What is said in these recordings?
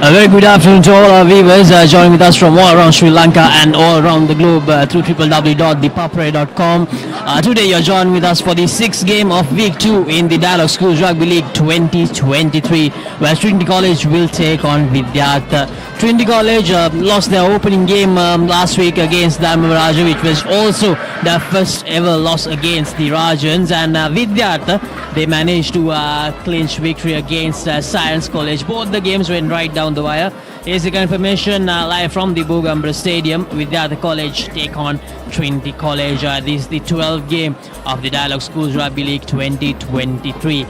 A very good afternoon to all our viewers joining with us from all around Sri Lanka and all around the globe through www.thepapare.com. Today you're joined with us for the sixth game of Week 2 in the Dialog Schools Rugby League 2023, where Trinity College will take on Vidyartha. Trinity College lost their opening game last week against Bogambara, which was also their first ever loss against the Rajans, and Vidyartha, they managed to clinch victory against Science College. Both the games went right down the wire. Here's the confirmation live from the Bogambara Stadium. Vidyartha College take on Trinity College. This is the 12th game of the Dialog Schools Rugby League 2023.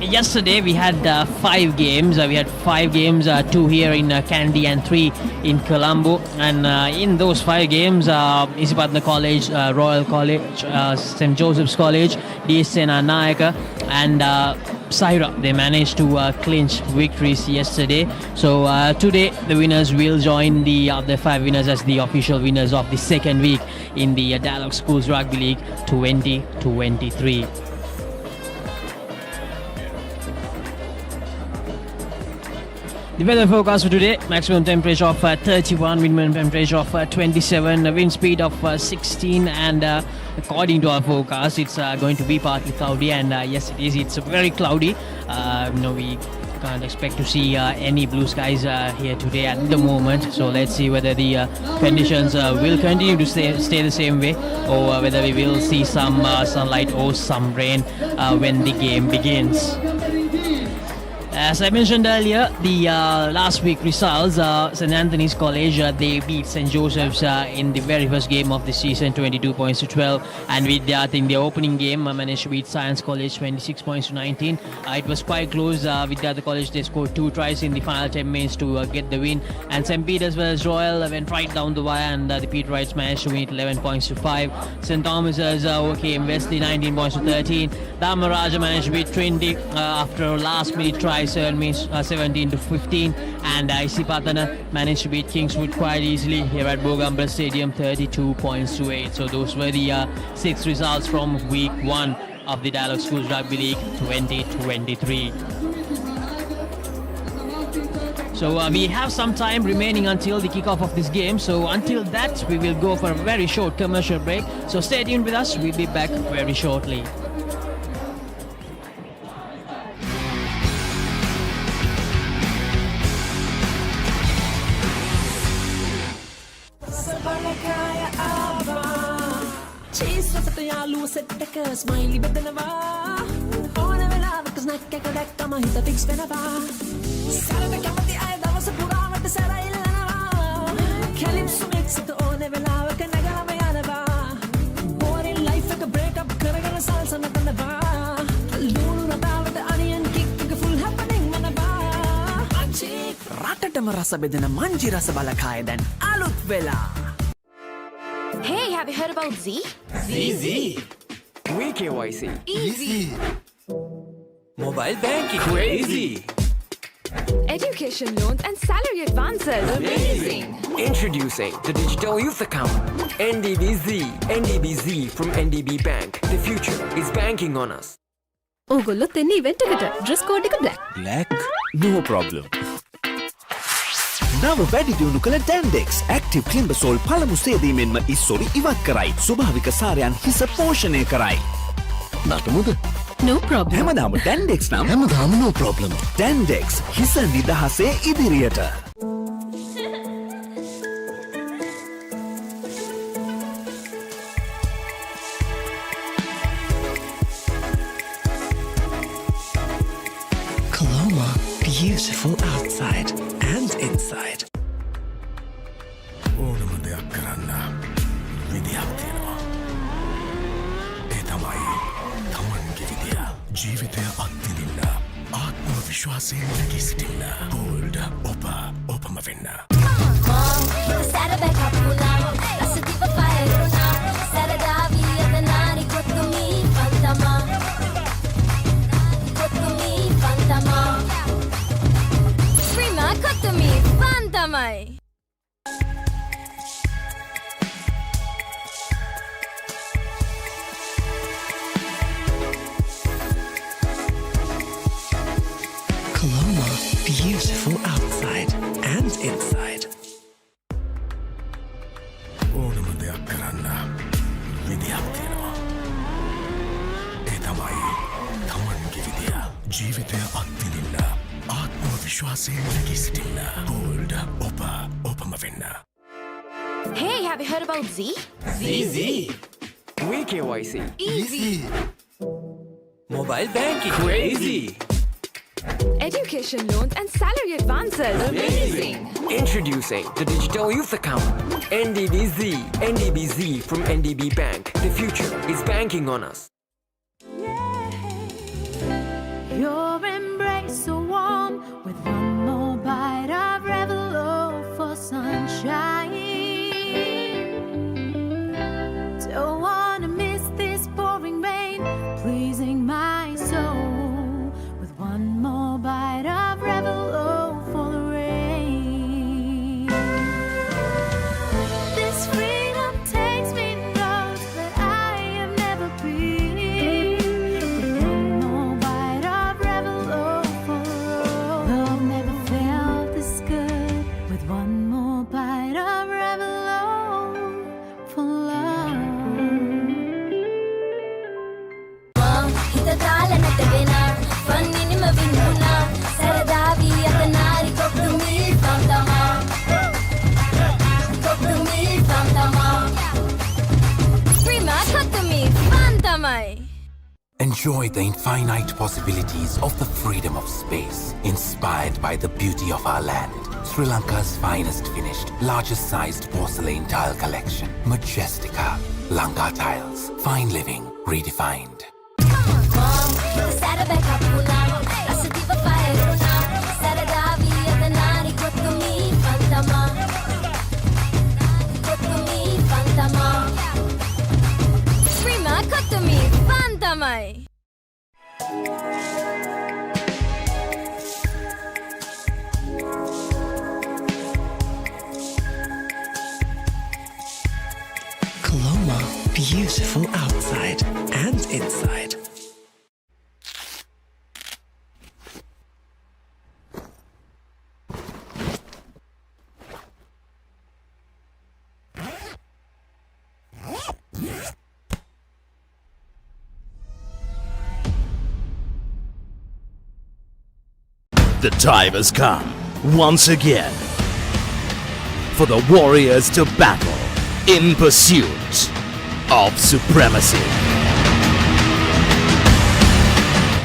Yesterday we had 5 games. We had 5 games, 2 here in Kandy and 3 in Colombo. And in those 5 games, Vidyartha College, Royal College, St. Joseph's College, DSN Nayaka and Saira, they managed to clinch victories yesterday. So today the winners will join the other 5 winners as the official winners of the second week in the Dialog Schools Rugby League 2023. The weather forecast for today: maximum temperature of 31, minimum temperature of 27, wind speed of 16, and according to our forecast, it's going to be partly cloudy. And yes, it is. It's very cloudy. We can't expect to see any blue skies here today at the moment. So let's see whether the conditions will continue to stay the same way, or whether we will see some sunlight or some rain when the game begins. As I mentioned earlier, the last week results, St. Anthony's College, they beat St. Joseph's in the very first game of the season, 22 points to 12. And Vidyartha in the opening game managed to beat Science College 26 points to 19. It was quite close. Vidyartha College, they scored 2 tries in the final 10 minutes to get the win. And St. Peter's vs. Royal went right down the wire, and the Peterites managed to win 11 points to 5. St. Thomas's overcame Wesley 19 points to 13. Bogambara managed to beat Trinity after a last minute try, 17 to 15, and Vidyartha managed to beat Kingswood quite easily here at Bogambara Stadium, 32 points to 8. So those were the 6 results from week 1 of the Dialog Schools Rugby League 2023. So we have some time remaining until the kickoff of this game. So until that, we will go for a very short commercial break. So stay tuned with us. We'll be back very shortly. Smiley bedanava ona velavaka snack එක දැක්කම හිත fix වෙනවා සරල කැමති අය දවස පුරාවට සැරයිල්ලනවා කැලිප්සෝ mix එක ඕන වෙලාවක නගලම යනවා boring life එක break up කරගෙන salsa නටනවා ලුණු රටාවට onion kick එක full happening මනවා අචි රටටම රස බෙදෙන මංජි රස බලකාය දැන් අලුත් වෙලා. Hey, have you heard about Z? Z. We KYC. Easy. Mobile banking. Crazy. Education loans and salary advances. Amazing. Introducing the Digital Youth Account. NDBZ. NDBZ from NDB Bank. The future is banking on us. ඕගොල්ලොත් එන්නේ event එකට. Dress code එක black. Black? No problem. නව වැඩි දියුණු කළ ඩැන්ඩෙක්ස් active ක්ලිම්බසෝල් පළමු සේදීමෙන්ම ඉස්සොරි ඉවත් කරයි. ස්වභාවික සාරයන් හිස පෝෂණය කරයි. නටමුද? No problem. හැමදාම ඩැන්ඩෙක්ස් නම් හැමදාම no problem. ඩැන්ඩෙක්ස් හිස නිදහසේ ඉදිරියට. Coloma, beautiful outside and inside. ඕනම දෙයක් කරන්න විදියක් තියෙනවා. ඒ තමයි තමන්ගේ විදිය. ජීවිතය අත්විඳින්න, ආත්ම විශ්වාසයෙන් නැගී සිටින්න. බෝල්ඩ් ඔපම වෙන්න. Coloma, beautiful outside ජීවිතය අත්තිනින්න ආත්ම විශ්වාසයෙන් නැගී සිටින්න ගෝල්ඩ ඔපම වෙන්න. Hey, have you heard about Z? VKYC. Easy. Mobile banking. Crazy. Education loans and salary advances. Amazing. Introducing the Digital Youth Account. NDBZ. NDBZ from NDB Bank. The future is banking on us. Your embrace so warm with one more bite of Revelo for sunshine. Don't wanna miss this pouring rain, pleasing my soul with one more bite of Revelo for the rain. This freedom takes me to notes that I have never been. With one more bite of Revelo for the road. Love never felt this good. With one more bite of Revelo for love. Enjoy the infinite possibilities of the freedom of space, inspired by the beauty of our land. Sri Lanka's finest finished, largest sized porcelain tile collection. Majestica. Lanka Tiles. Fine living redefined. Coloma, beautiful outside and inside. The time has come once again for the Warriors to battle in pursuit of supremacy.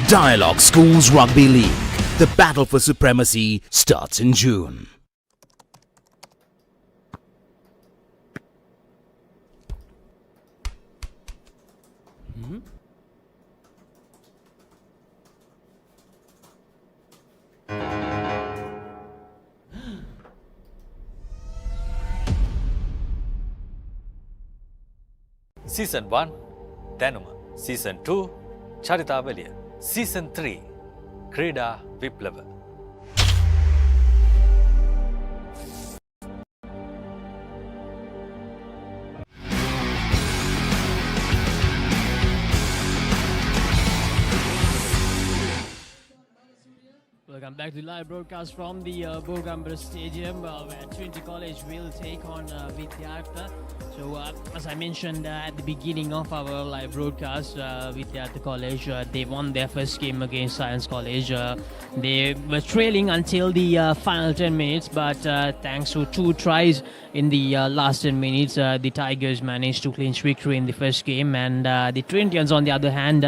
Dialog Schools Rugby League. The battle for supremacy starts in June. Season 1 දැනුම Season 2 චරිතාවලිය Season 3 ක්‍රීඩා විප්ලව. Welcome back to the live broadcast from the Bogambara Stadium where Trinity College will take on Vidyartha. So as I mentioned at the beginning of our live broadcast, Vidyartha College, they won their first game against Science College. They were trailing until the final 10 minutes, but thanks to 2 tries in the last 10 minutes, the Tigers managed to clinch victory in the first game. And the Trinityans, on the other hand,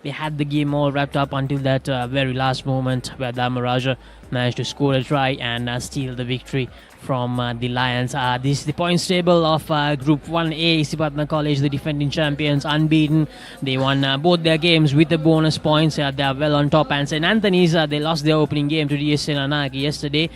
they had the game all wrapped up until that very last moment where Dhamaraja managed to score a try and steal the victory from the Lions. This is the points table of Group 1A. Vidyartha College, the defending champions, unbeaten. They won both their games with the bonus points. They are well on top. And St. Anthony's, they lost their opening game to DSN Anayaka yesterday.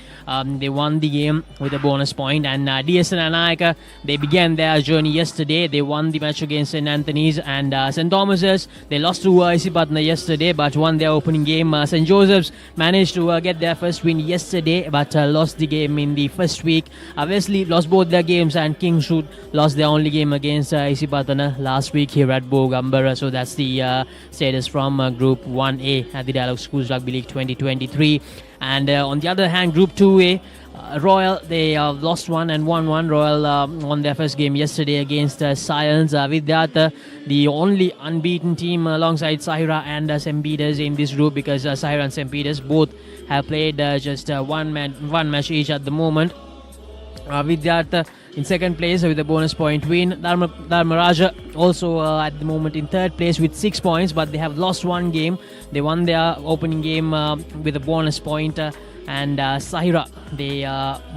They won the game with a bonus point. And DSN Anayaka, they began their journey yesterday. They won the match against St. Anthony's. And St. Thomas's, they lost to Vidyartha yesterday but won their opening game. St. Joseph's managed to get their first win yesterday but lost the game in the first week. Wesley lost both their games, and Kingswood lost their only game against Isipathana last week here at Bogambara. So that's the status from Group 1A at the Dialog Schools Rugby League 2023. And on the other hand, Group 2A, Royal, they lost one and won one. Royal won their first game yesterday against Science. Vidyartha, the only unbeaten team alongside Sahira and St. Peter's in this group, because Sahira and St. Peter's both have played just one match each at the moment. Vidyartha in second place with a bonus point win. Dharmaraja also at the moment in third place with 6 points, but they have lost one game. They won their opening game with a bonus point. And Sahira, they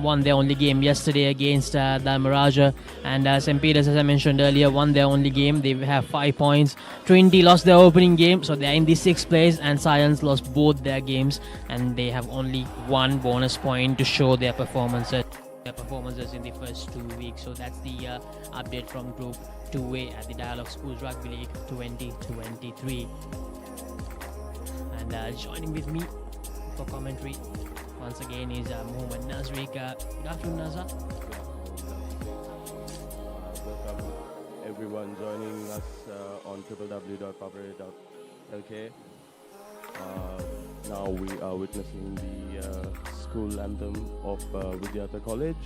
won their only game yesterday against Dharmaraja. And St. Peter's, as I mentioned earlier, won their only game. They have 5 points. Trinity lost their opening game, so they're in the 6th place. And Science lost both their games, and they have only one bonus point to show their performances in the first 2 weeks. So that's the update from Group 2A at the Dialog Schools Rugby League 2023. And joining with me for commentary once again is Mohammed Nazrik. Good afternoon, Nazar. Welcome everyone joining us on www.papare.lk. Now we are witnessing the school anthem of Vidyartha College.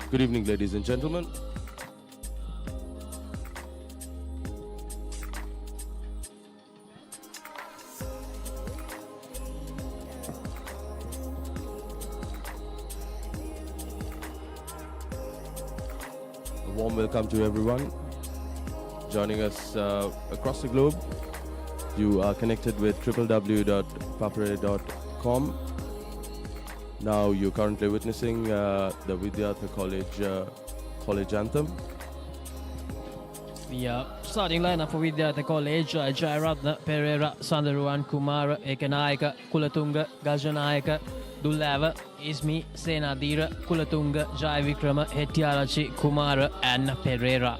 Good evening, ladies and gentlemen. A warm welcome to everyone joining us across the globe. You are connected with www.papare.com. Now you're currently witnessing the Vidyartha College anthem. The starting lineup for Vidyartha College: Jayaratna, Pereira, Sandaruwan, Kumara, Ekanayaka, Kulatunga, Gajanayaka, Dullava, Ismi, Senadira, Kulatunga, Jayavikrama, Hettiarachi, Kumara and Pereira.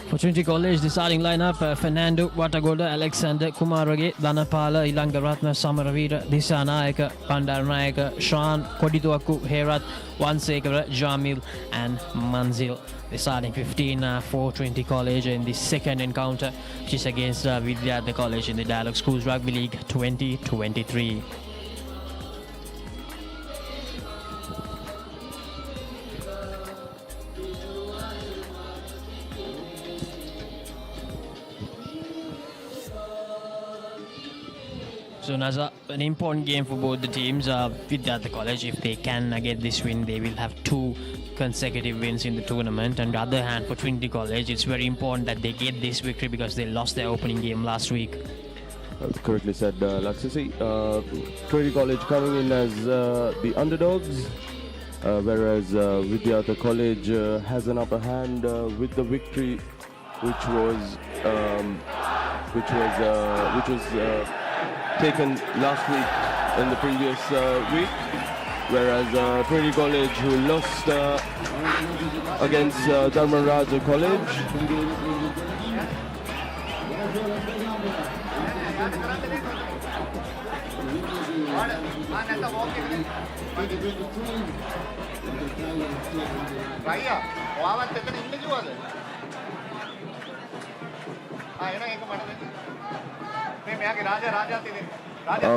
For Trinity College, the starting lineup: Fernando, Watagoda, Alexander, Kumarage, Dhanapala, Ilangaratna, Samaravira, Disanayaka, Bandarnayaka, Shan, Kodituaku, Herat, Wansekara, Jamil and Manzil. The starting 15 for Trinity College in the second encounter, which is against Vidyartha College in the Dialog Schools Rugby League 2023. So Naza, an important game for both the teams. Vidyartha College, if they can get this win, they will have 2 consecutive wins in the tournament. On the other hand, for Trinity College, it's very important that they get this victory because they lost their opening game last week. Correctly said, Laksasi. Trinity College coming in as the underdogs, whereas Vidyartha College has an upper hand with the victory, which was taken last week in the previous week, whereas Trinity College, who lost against Dharmaraja College,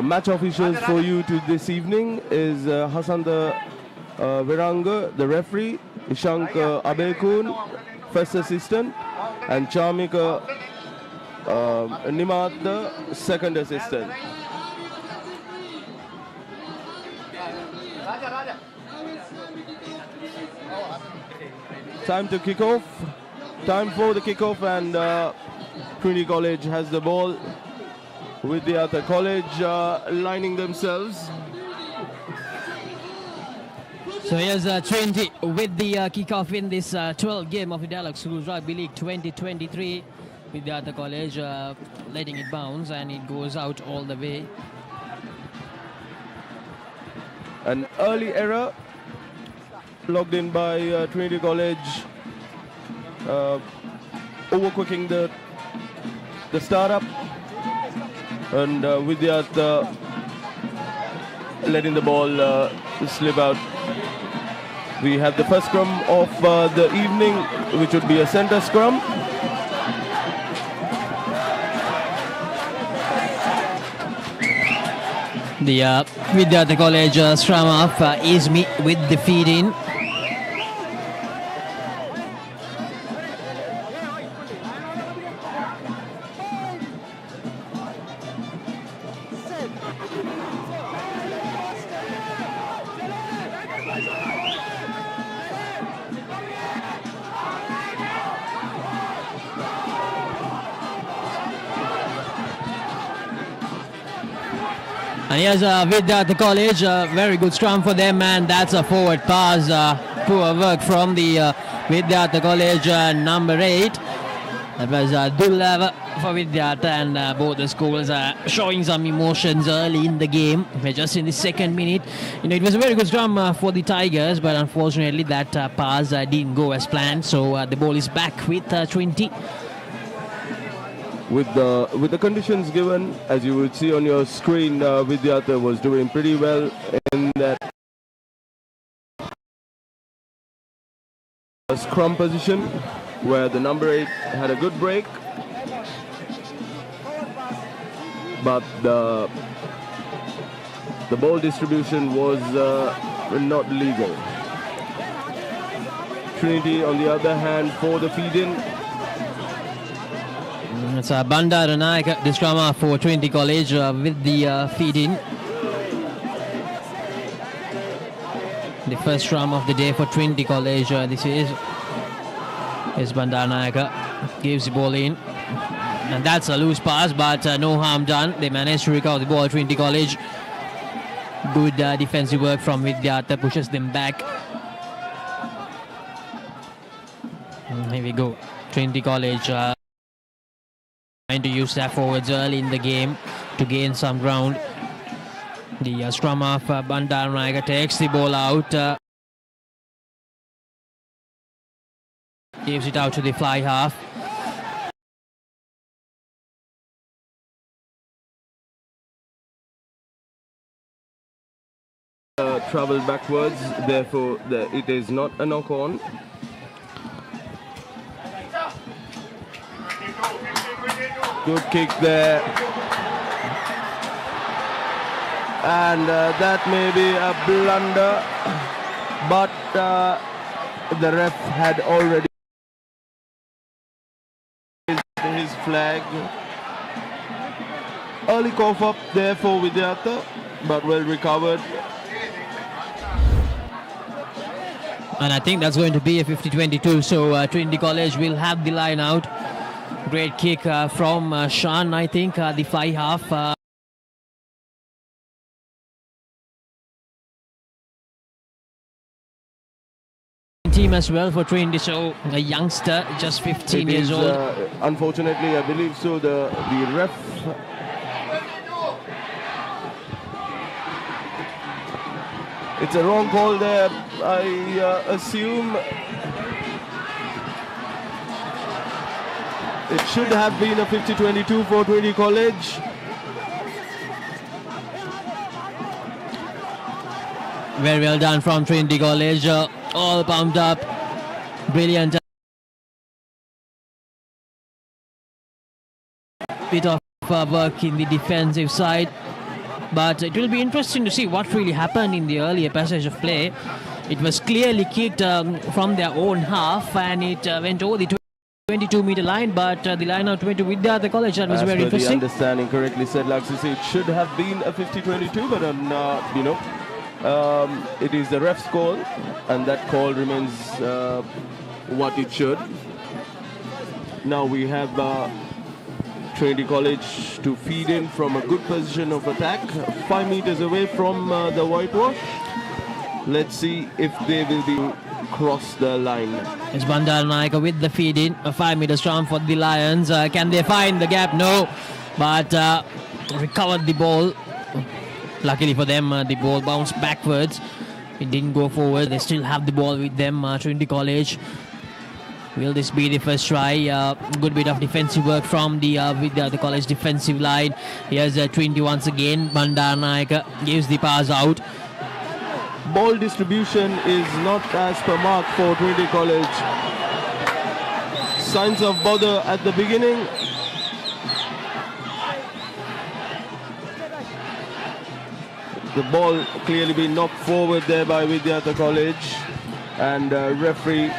match officials for you to this evening is Hasanda Viranga, the referee, Ishank Abekun, first assistant, and Charmika Nimad, the second assistant. Time to kick off. Time for the kickoff, and Trinity College has the ball. Vidyartha College lining themselves. So here's Trinity with the kickoff in this 12th game of the Dialog Schools Rugby League 2023. Vidyartha College letting it bounce, and it goes out all the way. An early error logged in by Trinity College, overcooking the startup, and Vidyartha letting the ball slip out. We have the first scrum of the evening, which would be a center scrum. The Vidyartha College scrum off is with the feed in. And here's Vidyartha College, very good scrum for them, and that's a forward pass. Poor work from the Vidyartha College number 8. That was Dullav for Vidyartha, and both the schools are showing some emotions early in the game. We're just in the second minute. It was a very good scrum for the Tigers, but unfortunately that pass didn't go as planned. So the ball is back with Trinity. With the conditions given, as you would see on your screen, Vidyartha was doing pretty well in that scrum position, where the number 8 had a good break, but the ball distribution was not legal. Trinity, on the other hand, for the feed-in. It's Bogambara Stadium, the scrum for Trinity College with the feed-in. The first scrum of the day for Trinity College. This is Bogambara Stadium, gives the ball in. And that's a loose pass, but no harm done. They managed to recover the ball, Trinity College. Good defensive work from Vidyartha, pushes them back. And here we go. Trinity College trying to use their forwards early in the game to gain some ground. The scrum of Bogambara Stadium takes the ball out. Gives it out to the fly half. Travel backwards, therefore it is not a knock-on. Good kick there. And that may be a blunder, but the ref had already raised his flag. Early cough up there for Vidyartha, but well recovered. And I think that's going to be a 50-22, so Trinity College will have the line out. Great kick from Shan, I think, the fly half. Team as well for Trinity, so a youngster, just 15 years old. Unfortunately, I believe so, the ref it's a wrong call there, I assume. It should have been a 50-22 for Trinity College. Very well done from Trinity College, all pumped up, brilliant. Bit of work in the defensive side, but it will be interesting to see what really happened in the earlier passage of play. It was clearly kicked from their own half, and it went over the 22-meter line, but the line out went to Vidyartha College. That was very interesting. The understanding correctly said, Laxisi, it should have been a 50-22, but it is the ref's call, and that call remains what it should. Now we have Trinity College to feed in from a good position of attack, 5 meters away from the whitewash. Let's see if they will be cross the line. It's Bogambara Stadium with the feed in, a 5-meter scrum for the Lions. Can they find the gap? No, but recovered the ball. Luckily for them, the ball bounced backwards. It didn't go forward. They still have the ball with them, Trinity College. Will this be the first try? Good bit of defensive work from the Vidyartha College defensive line. Here's Trinity once again. Bandaranaike gives the pass out. Ball distribution is not as per mark for Trinity College. Signs of bother at the beginning. The ball clearly been knocked forward there by Vidyartha College, and referee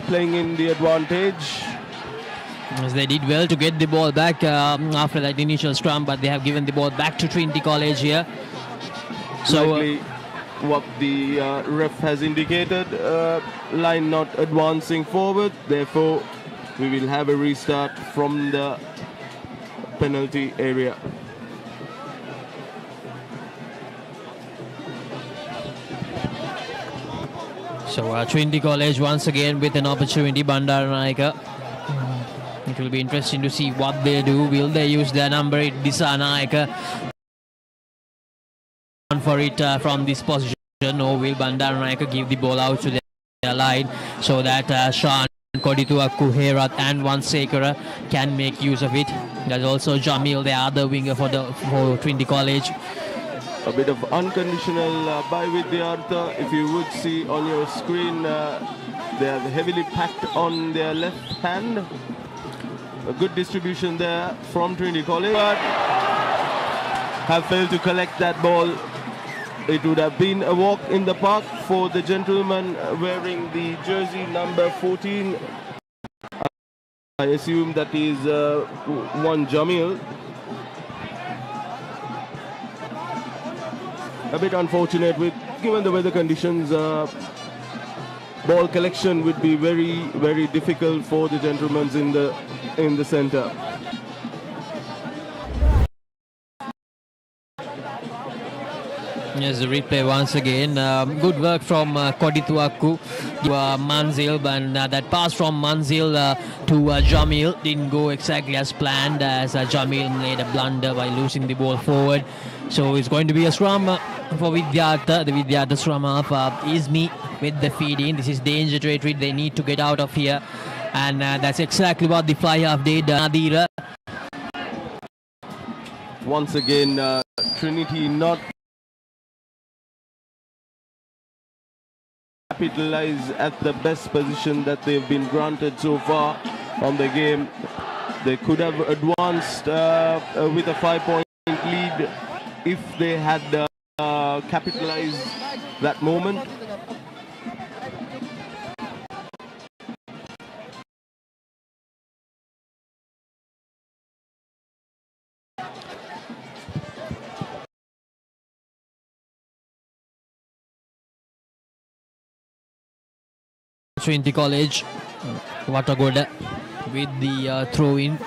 playing in the advantage. As they did well to get the ball back after that initial scrum, but they have given the ball back to Trinity College here. So what the ref has indicated, line not advancing forward, therefore we will have a restart from the penalty area. So Trinity College once again with an opportunity. Bandaranaike. It will be interesting to see what they do. Will they use their number 8 Disanaike for it from this position, or will Bandaranaike give the ball out to their line so that Sean, Kodituakku, Herat and Wansekara can make use of it? There's also Jamil, the other winger for Trinity College. A bit of unconditional by Vidyartha. If you would see on your screen, they are heavily packed on their left hand. A good distribution there from Trinity College, but have failed to collect that ball. It would have been a walk in the park for the gentleman wearing the jersey number 14. I assume that is one Jamil. A bit unfortunate given the weather conditions. Ball collection would be very, very difficult for the gentlemen in the center. Yes, the replay once again. Good work from Kodituakku to Manzil, and that pass from Manzil to Jamil didn't go exactly as planned, as Jamil made a blunder by losing the ball forward. So it's going to be a scrum for Vidyartha. The Vidyartha scrum half is me with the feed in. This is danger territory. They need to get out of here, and that's exactly what the fly half did. Nadira. Once again, Trinity not capitalize at the best position that they've been granted so far on the game. They could have advanced with a 5-point lead if they had capitalized that moment. Trinity College, Watagoda with the throw-in.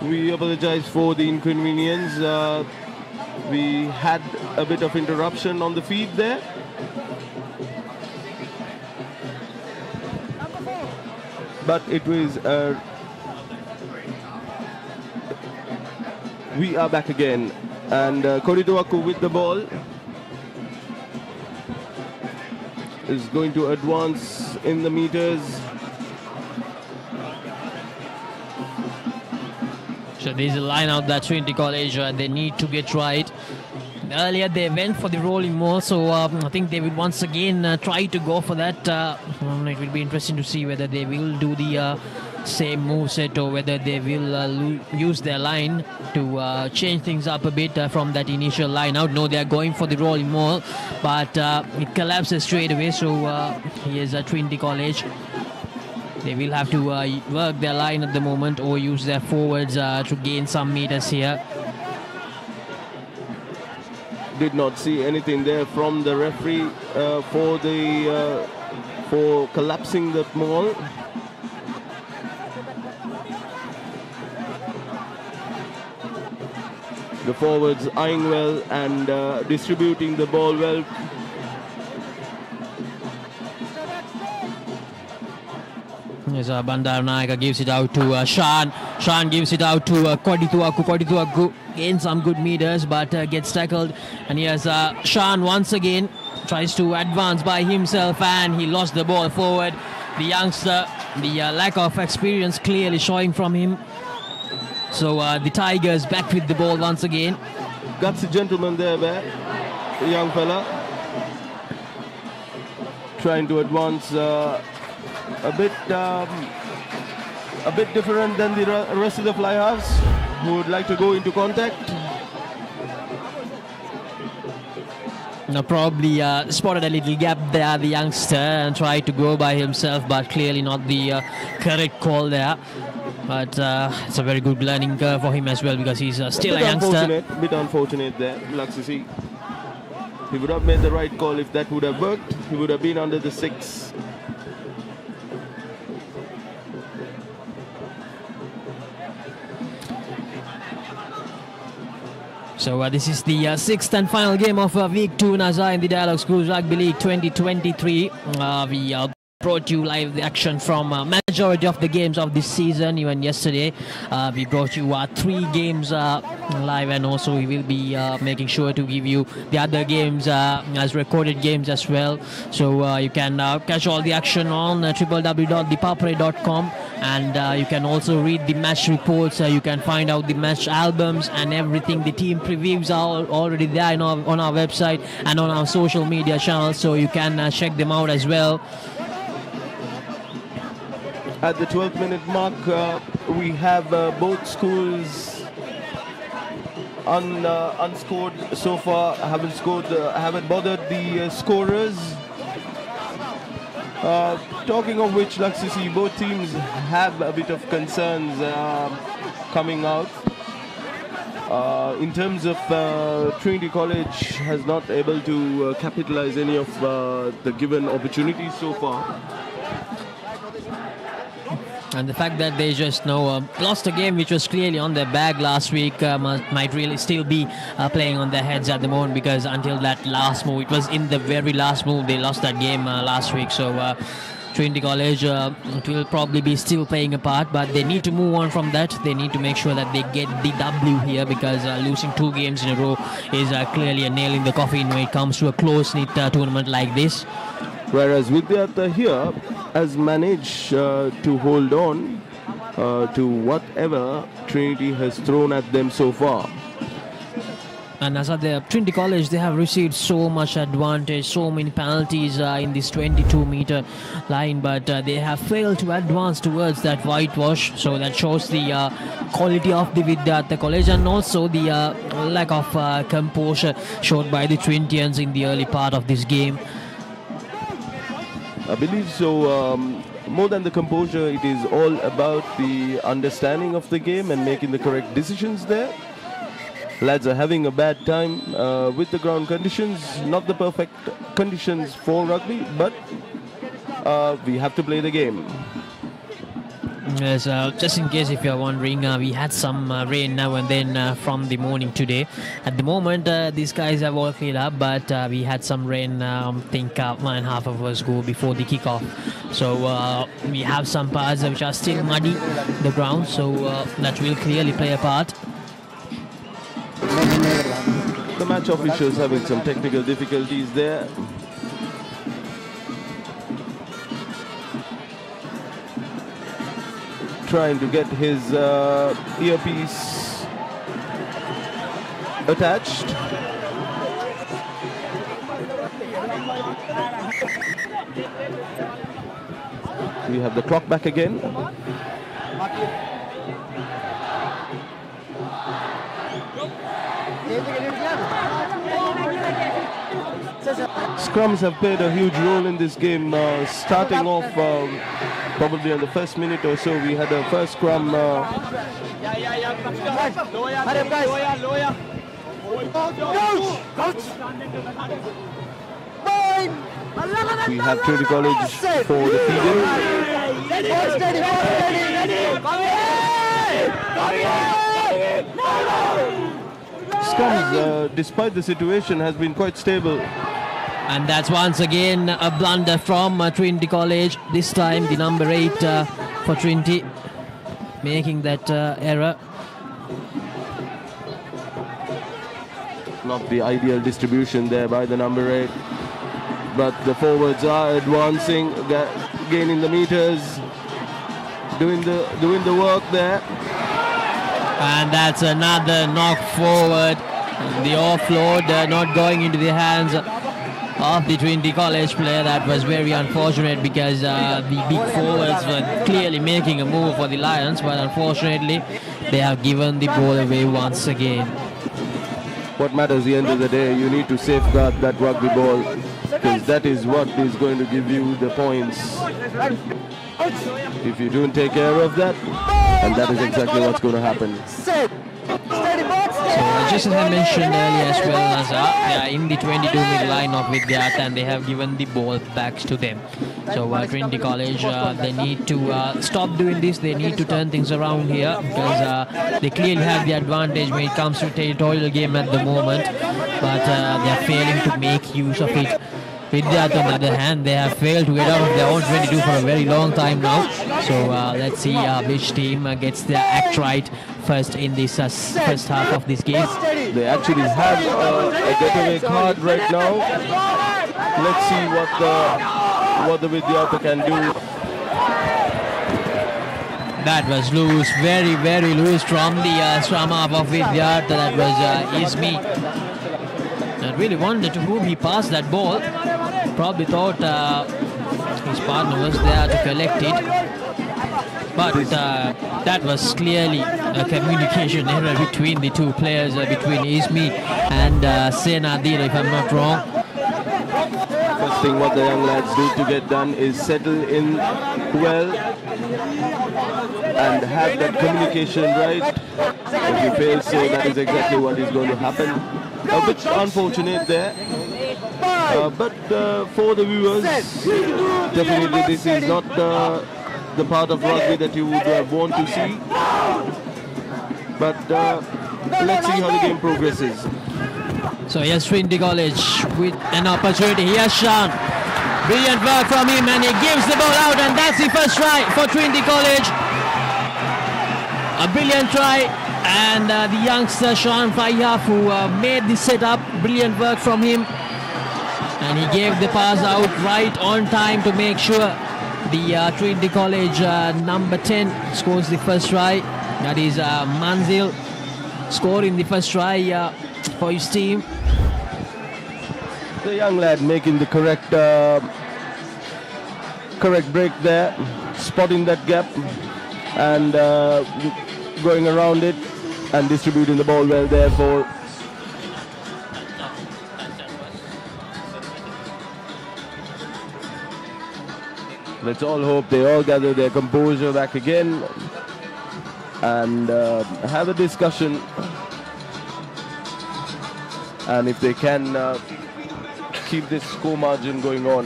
We apologize for the inconvenience. We had a bit of interruption on the feed there. But it was... we are back again. And Kodituakku with the ball is going to advance in the meters. So there's a line out that Trinity College they need to get right. Earlier they went for the rolling more, so I think they will once again try to go for that. It will be interesting to see whether they will do the same moveset or whether they will use their line to change things up a bit from that initial line out. No, they are going for the rolling more, but it collapses straight away. So here's Trinity College. They will have to work their line at the moment or use their forwards to gain some meters here. Did not see anything there from the referee for collapsing the ball. The forwards eyeing well and distributing the ball well. Yes, Bandaranaike gives it out to Shan. Shan gives it out to Kodituaku. Kodituaku gains some good meters but gets tackled. And here's Shan once again. Tries to advance by himself and he lost the ball forward. The youngster, the lack of experience clearly showing from him. So the Tigers back with the ball once again. Gutsy gentleman there, the young fella. Trying to advance a bit different than the rest of the fly halves who would like to go into contact. Now probably spotted a little gap there, the youngster, and tried to go by himself, but clearly not the correct call there. But it's a very good learning curve for him as well because he's still a youngster. Bit unfortunate there, Laxisi. He would have made the right call if that would have worked. He would have been under the 6. So this is the 6th and final game of Week 2 Naza in the Dialog Schools Rugby League 2023. We brought you live the action from majority of the games of this season. Even yesterday we brought you 3 games live, and also we will be making sure to give you the other games as recorded games as well. So you can catch all the action on www.thepapare.com, and you can also read the match reports. You can find out the match albums and everything. The team previews are already there on our website and on our social media channels, so you can check them out as well. At the 12th minute mark, we have both schools unscored so far. Haven't bothered the scorers. Talking of which, Laxisi, both teams have a bit of concerns coming out. In terms of Trinity College has not able to capitalize any of the given opportunities so far. And the fact that they just lost a game which was clearly on their bag last week might really still be playing on their heads at the moment, because until that last move, it was in the very last move, they lost that game last week. So Trinity College it will probably be still playing a part, but they need to move on from that. They need to make sure that they get the W here, because losing 2 games in a row is clearly a nail in the coffin when it comes to a close-knit tournament like this. Whereas Vidyartha here has managed to hold on to whatever Trinity has thrown at them so far. And as at the Trinity College, they have received so much advantage, so many penalties in this 22-meter line, but they have failed to advance towards that whitewash. So that shows the quality of the Vidyartha College, and also the lack of composure showed by the Trinitians in the early part of this game. I believe so. More than the composure, it is all about the understanding of the game and making the correct decisions there. Lads are having a bad time with the ground conditions. Not the perfect conditions for rugby, but we have to play the game. Yes, just in case if you're wondering, we had some rain now and then from the morning today. At the moment, these guys have all cleared up, but we had some rain, I think 1.5 hours ago before the kickoff. So we have some parts which are still muddy, the ground, so that will clearly play a part. The match officials having some technical difficulties there. Trying to get his earpiece attached. We have the clock back again. Scrums have played a huge role in this game, starting off probably in the first minute or so. We had a first scrum. We have Trinity College for the feeder. scums, despite the situation, has been quite stable. And that's once again a blunder from Trinity College. This time the number 8 for Trinity making that error. Not the ideal distribution there by the number 8. But the forwards are advancing, gaining the meters, doing the work there. And that's another knock forward. The offload not going into the hands of the Trinity College player. That was very unfortunate because the big forwards were clearly making a move for the Lions, but unfortunately they have given the ball away once again. What matters at the end of the day, you need to safeguard that rugby ball, because that is what is going to give you the points. If you don't take care of that, and that is exactly what's going to happen. So just as I mentioned earlier as well, Nazar, they are in the 22 mid line of Vidyartha and they have given the ball back to them. So Trinity College, they need to stop doing this. They need to turn things around here because they clearly have the advantage when it comes to territorial game at the moment, but they are failing to make use of it. Vidyartha, on the other hand, they have failed to get out of their own 22 for a very long time now. So let's see which team gets their act right first in this first half of this game. They actually have a getaway card right now. Let's see what the Vidyartha can do. That was loose, very, very loose from the scrum half of Vidyartha. That was Ismi. I really wondered to whom he passed that ball. Probably thought his partner was there to collect it. But that was clearly a communication error between the two players, between Ismi and Senadil, if I'm not wrong. First thing what the young lads need to get done is settle in well and have that communication right. If you fail so, that is exactly what is going to happen. A bit unfortunate there. But for the viewers, definitely this is not the part of rugby that you would want to see. But let's see how the game progresses. So here's Trinity College with an opportunity. Here's Sean. Brilliant work from him and he gives the ball out, and that's the first try for Trinity College. A brilliant try, and the youngster Sean Fayyaf who made the setup, brilliant work from him. And he gave the pass out right on time to make sure the Trinity College number 10 scores the first try. That is Manzil scoring the first try for his team. The young lad making the correct break there, spotting that gap and going around it and distributing the ball well there for let's all hope they all gather their composure back again and have a discussion, and if they can keep this score margin going on.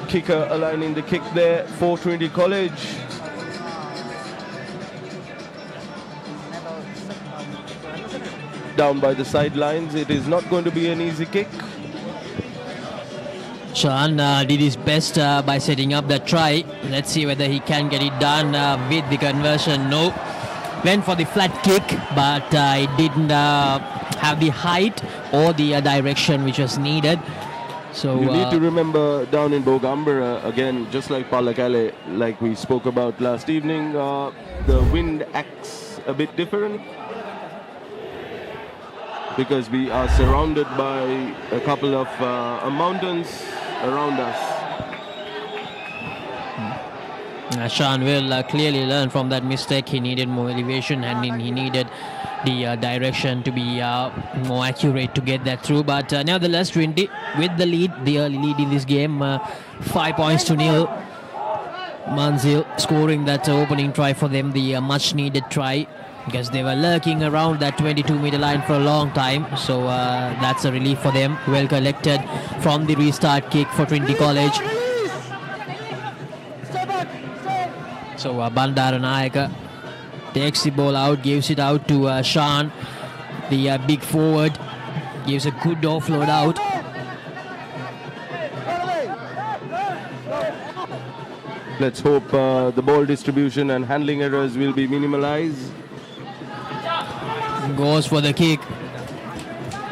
Kicker aligning the kick there for Trinity College. Down by the sidelines, it is not going to be an easy kick. Sean did his best by setting up that try. Let's see whether he can get it done with the conversion. No. Went for the flat kick, but it didn't have the height or the direction which was needed. So you need to remember down in Bogambara, again, just like Palakale, like we spoke about last evening, the wind acts a bit different because we are surrounded by a couple of mountains around us. Sean will clearly learn from that mistake. He needed more elevation and he needed the direction to be more accurate to get that through. But nevertheless, Trinity with the lead, the early lead in this game, 5 points to nil. Manzil scoring that opening try for them, the much needed try, because they were lurking around that 22-meter line for a long time. So that's a relief for them. Well collected from the restart kick for Trinity College. So Bandaranayaka Takes the ball out, gives it out to Sean, the big forward. Gives a good offload out. Let's hope the ball distribution and handling errors will be minimalized. Goes for the kick.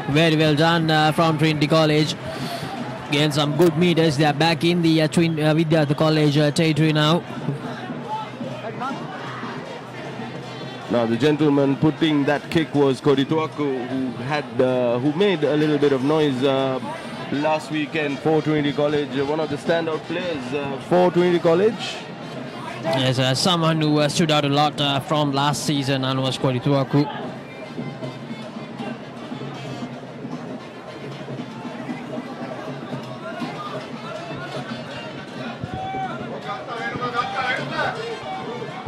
Very well done from Trinity College. Gain some good meters. They are back in the Vidyartha College territory now. Now the gentleman putting that kick was Cody Tuaku, who made a little bit of noise last weekend for Trinity College. One of the standout players for Trinity College. Yes, someone who stood out a lot from last season and was Cody Tuaku.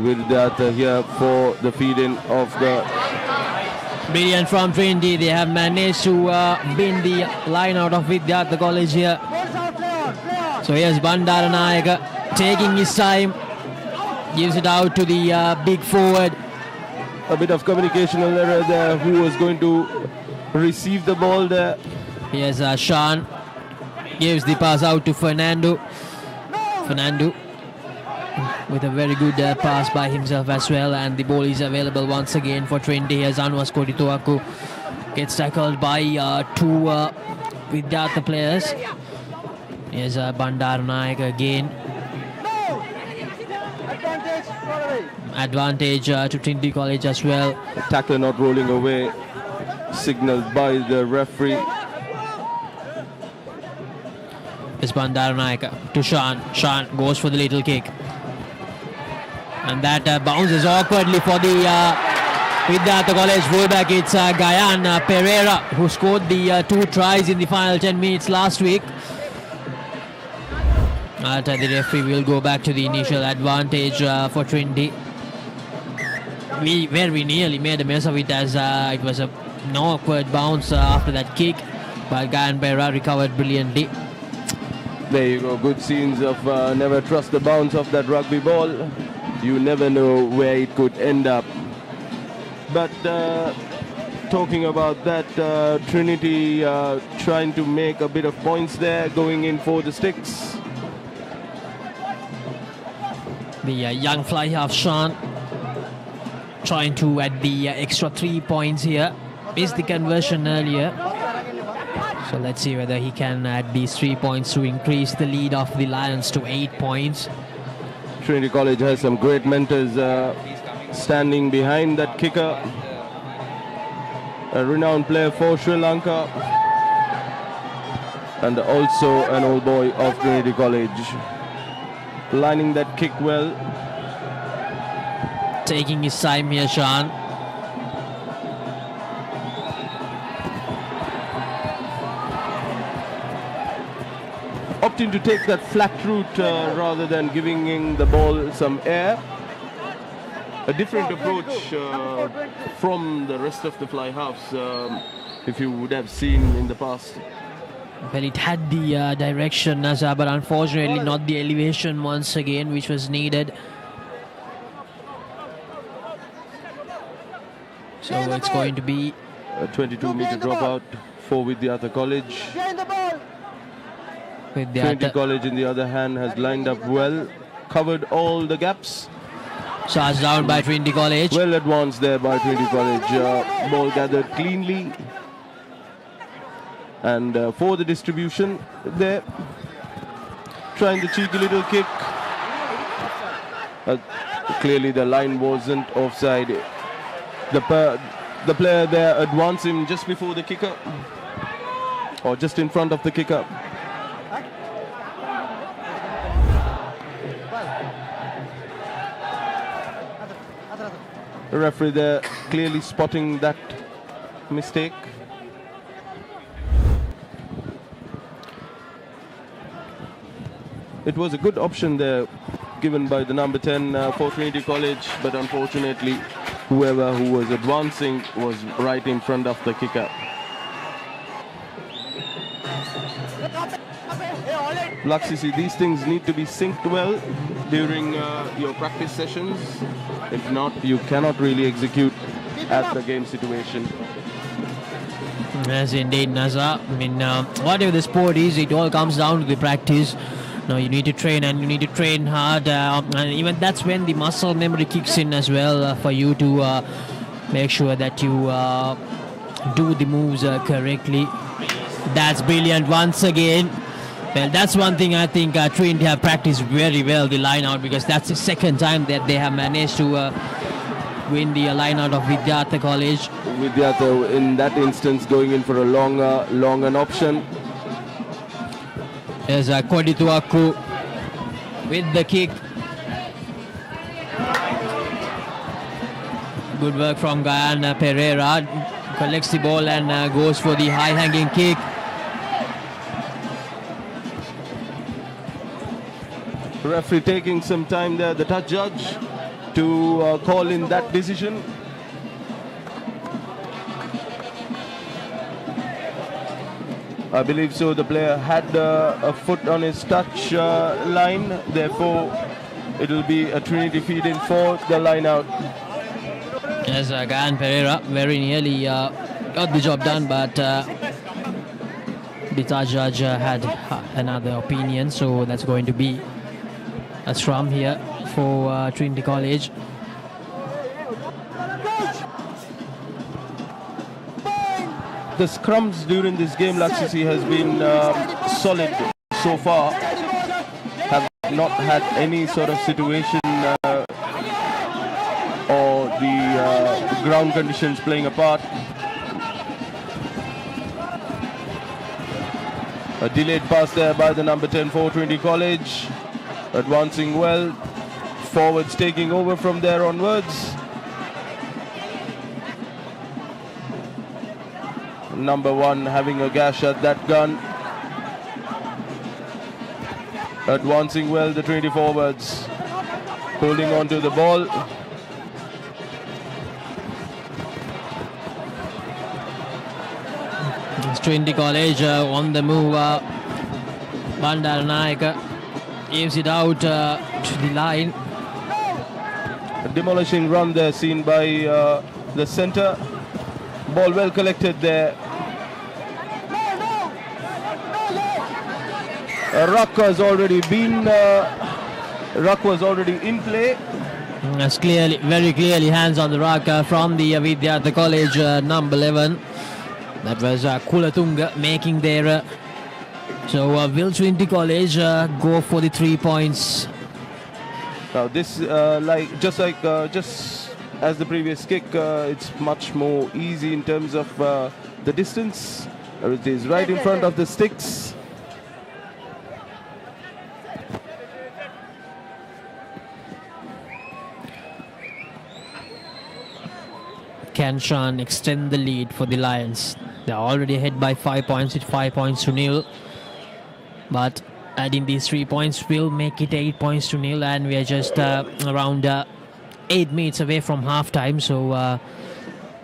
Vidyartha here for the feed-in of the... Brilliant from Trinity. They have managed to win the line out of Vidyartha College here. So here's Bogambara Stadium taking his time. Gives it out to the big forward. A bit of communicational error there. Who was going to receive the ball there? Here's Sean. Gives the pass out to Fernando. Fernando with a very good pass by himself as well, and the ball is available once again for Trinity. Here's Anwas Cody Tuaku. Gets tackled by two Vidyartha players. Here's Bogambara again. Advantage to Trinity College as well. Tackler not rolling away, signaled by the referee. It's Bogambara to Sean. Sean goes for the little kick. And that bounces awkwardly for the Vidyartha College fullback. It's Gayan Pereira, who scored the 2 tries in the final 10 minutes last week. But the referee will go back to the initial advantage for Trinity. We very nearly made a mess of it, as it was an awkward bounce after that kick. But Gayan Pereira recovered brilliantly. There you go, good scenes of never trust the bounce of that rugby ball. You never know where it could end up. But talking about that, Trinity trying to make a bit of points there, going in for the sticks. The young fly half Sean trying to add the extra 3 points here. Missed the conversion earlier. So let's see whether he can add these 3 points to increase the lead of the Lions to 8 points. Trinity College has some great mentors standing behind that kicker. A renowned player for Sri Lanka. And also an old boy of Trinity College. Lining that kick well. Taking his time here, Sean. Opting to take that flat route rather than giving the ball some air. A different approach from the rest of the fly halves, if you would have seen in the past. Well, it had the direction, but unfortunately not the elevation once again, which was needed. So it's going to be a 22-meter dropout for Vidyartha College. Trinity College, on the other hand, has lined up well, covered all the gaps. Charged down by Trinity College. Well advanced there by Trinity College. Ball gathered cleanly. And for the distribution there, trying the cheeky little kick. Clearly the line wasn't offside. The player there advancing just before the kicker, or just in front of the kicker. The referee there clearly spotting that mistake. It was a good option there given by the number 10 for Trinity College, but unfortunately whoever who was advancing was right in front of the kicker. Laksisi, these things need to be synced well. during your practice sessions? If not, you cannot really execute at the game situation. Yes, indeed, Nazar. I mean, whatever the sport is, it all comes down to the practice. No, you need to train and you need to train hard, and even that's when the muscle memory kicks in as well for you to make sure that you do the moves correctly. That's brilliant once again. Well, that's one thing I think Trinity have practiced very well, the line out, because that's the second time that they have managed to win the line out of Vidyartha College. Vidyartha, in that instance, going in for a long an option. There's Kodituaku with the kick. Good work from Guyana Pereira. Collects the ball and goes for the high-hanging kick. Referee taking some time there, the touch judge, to call in that decision. I believe so. The player had a foot on his touch line, therefore it will be a Trinity feed in for the line out. Yes, Guyana Pereira very nearly got the job done, but the touch judge had another opinion, so that's going to be a scrum here for Trinity College. The scrums during this game, Laksisi, has been solid so far. Have not had any sort of situation or the ground conditions playing a part. A delayed pass there by the number 10 for Trinity College. Advancing well. Forwards taking over from there onwards. Number 1 having a gash at that gun. Advancing well, the Trinity forwards. Holding on to the ball. Trinity College on the move. Bandaranaika gives it out to the line. A demolishing run there seen by the centre. Ball well collected there. Ruck was already in play. That's clearly, very clearly hands on the ruck from the Vidyartha College number 11. That was Kulatunga making their. So will Trinity College go for the 3 points? Now this, just as the previous kick, it's much more easy in terms of the distance. It is right in front of the sticks. Can Shan extend the lead for the Lions? They're already ahead by 5 points. It's 5 points to nil. But adding these 3 points will make it 8 points to nil, and we are just around 8 minutes away from half time. So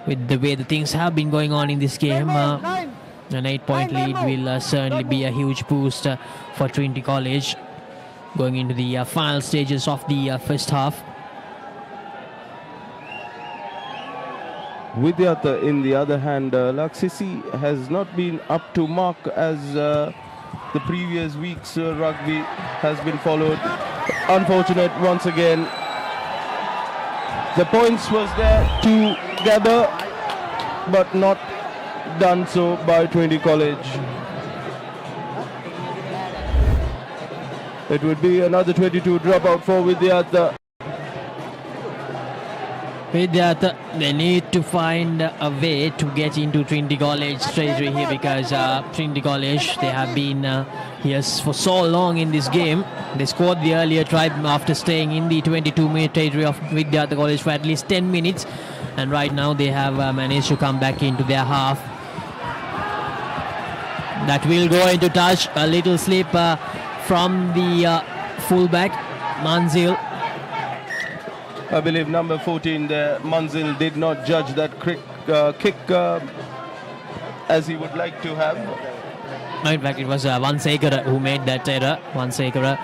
with the way the things have been going on in this game, an 8-point lead will certainly be a huge boost for Trinity College going into the final stages of the first half. Vidyartha, in the other hand, Laksisi has not been up to mark as the previous week's rugby has been followed. Unfortunate once again. The points was there to gather, but not done so by Trinity College. It would be another 22 dropout for Vidyartha. Vidyartha, they need to find a way to get into Trinity College territory here, because Trinity College, they have been here for so long in this game. They scored the earlier try after staying in the 22-minute territory of Vidyartha College for at least 10 minutes, and right now they have managed to come back into their half. That will go into touch. A little slip from the fullback, Manzil. I believe number 14 there, Manzil, did not judge that kick as he would like to have. No, in fact, it was Vansekara who made that error. Vansekara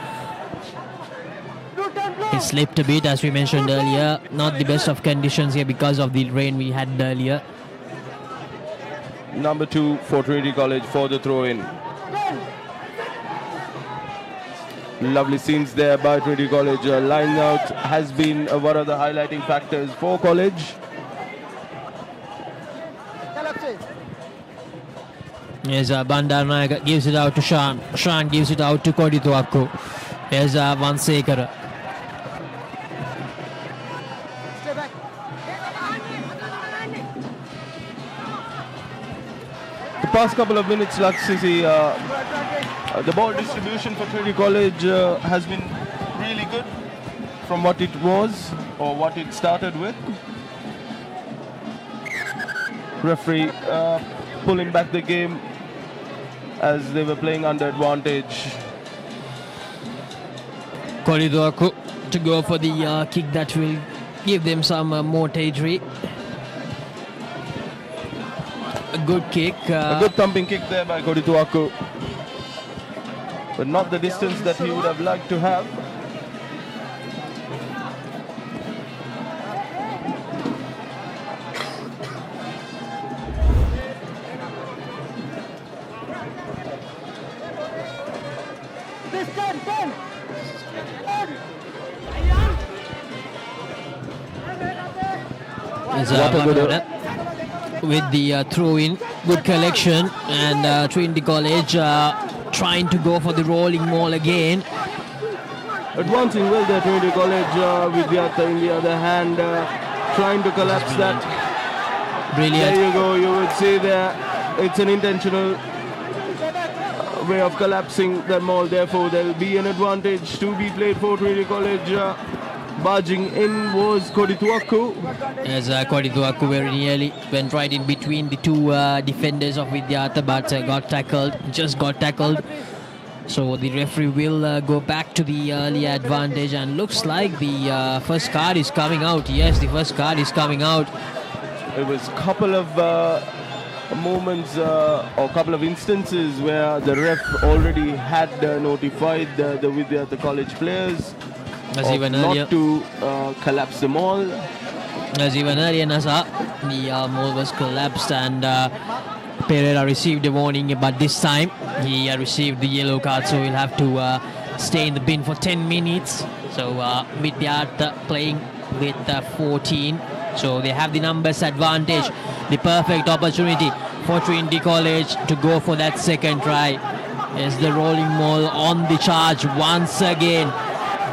He slipped a bit, as we mentioned earlier. Not the best of conditions here because of the rain we had earlier. Number 2 for Trinity College for the throw-in. Lovely scenes there by Trinity College. Line out has been one of the highlighting factors for college. Yes, Bandaranayaga gives it out to Shan. Shan gives it out to Kodituaku. Here's Vansekara. The past couple of minutes, Laksisi, the ball distribution for Trinity College has been really good from what it was or what it started with. Referee pulling back the game as they were playing under advantage. Kodituaku to go for the kick that will give them some more territory. A good kick. A good thumping kick there by Kodituaku. But not the distance that he would have liked to have. With the throw-in, good collection, and Trinity College trying to go for the rolling maul again. Advancing well there, Trinity College. Vidyartha in the other hand, trying to collapse that. Brilliant. There you go, you would see there, it's an intentional way of collapsing the maul. Therefore, there will be an advantage to be played for Trinity College. Barging in was Kodituaku. Yes, Kodituaku very nearly went right in between the two defenders of Vidyartha, but got tackled. So the referee will go back to the early advantage, and looks like the first card is coming out. Yes, the first card is coming out. It was a couple of moments or couple of instances where the ref already had notified the Vidyartha College players not to collapse the maul. As even earlier, Nasa, the maul was collapsed, and Pereira received a warning, but this time he received the yellow card, so he'll have to stay in the bin for 10 minutes. So Vidyartha playing with 14, so they have the numbers advantage. The perfect opportunity for Trinity College to go for that second try. Is the rolling maul on the charge once again,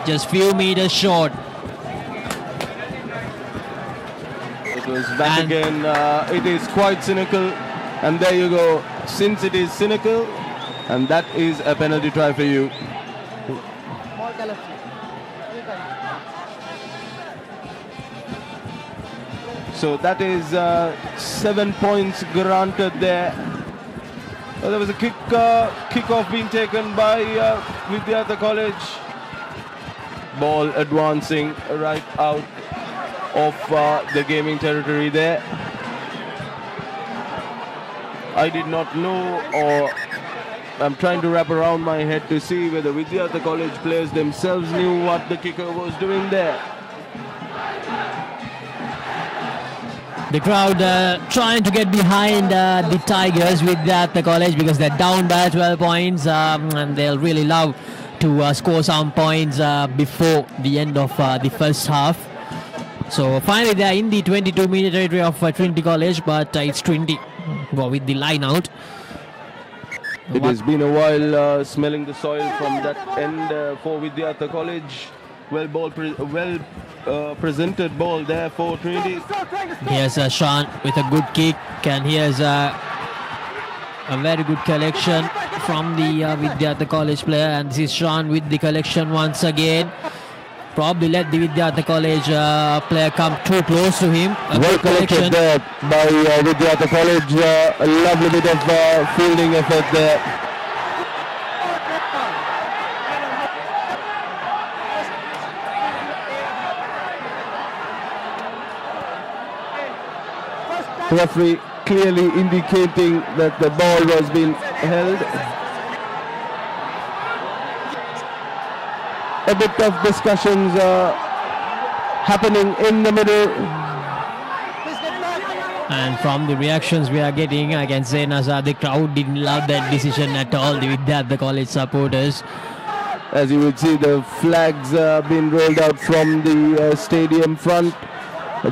just few meters short. It was back again. It is quite cynical, and there you go. Since it is cynical, and that is a penalty try for you. So that is 7 points granted there. There was a kick-off being taken by Vidyartha College. Ball advancing right out of the gaming territory there. I did not know, or I'm trying to wrap around my head to see whether Vidyartha College players themselves knew what the kicker was doing there. The crowd trying to get behind the Tigers with the College, because they're down by 12 points, and they'll really love to score some points before the end of the first half. So finally they're in the 22-meter territory of Trinity College, but it's Trinity with the line out. It has been a while smelling the soil from that end for Vidyartha College. Presented ball there for Trinity. Here's Sean with a good kick, and here's a very good collection from the Vidyartha College player, and this is Sean with the collection once again. Probably let the Vidyartha College player come too close to him. Well collected there by Vidyartha College. A lovely bit of fielding effort there. Referee clearly indicating that the ball was being held. a bit of discussions happening in the middle. And from the reactions we are getting, I can say, Nazar, the crowd didn't love that decision at all, the Vidyartha College supporters. As you would see, the flags being rolled out from the stadium front.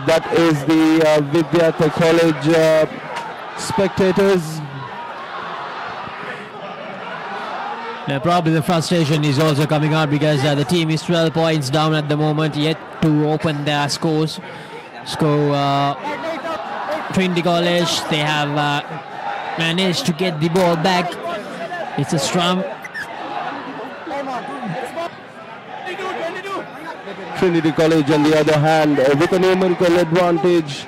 That is the Vidyartha College spectators. Probably the frustration is also coming out because the team is 12 points down at the moment, yet to open their scores. Trinity College, they have managed to get the ball back. It's a scrum. Trinity College, on the other hand, with a numerical advantage,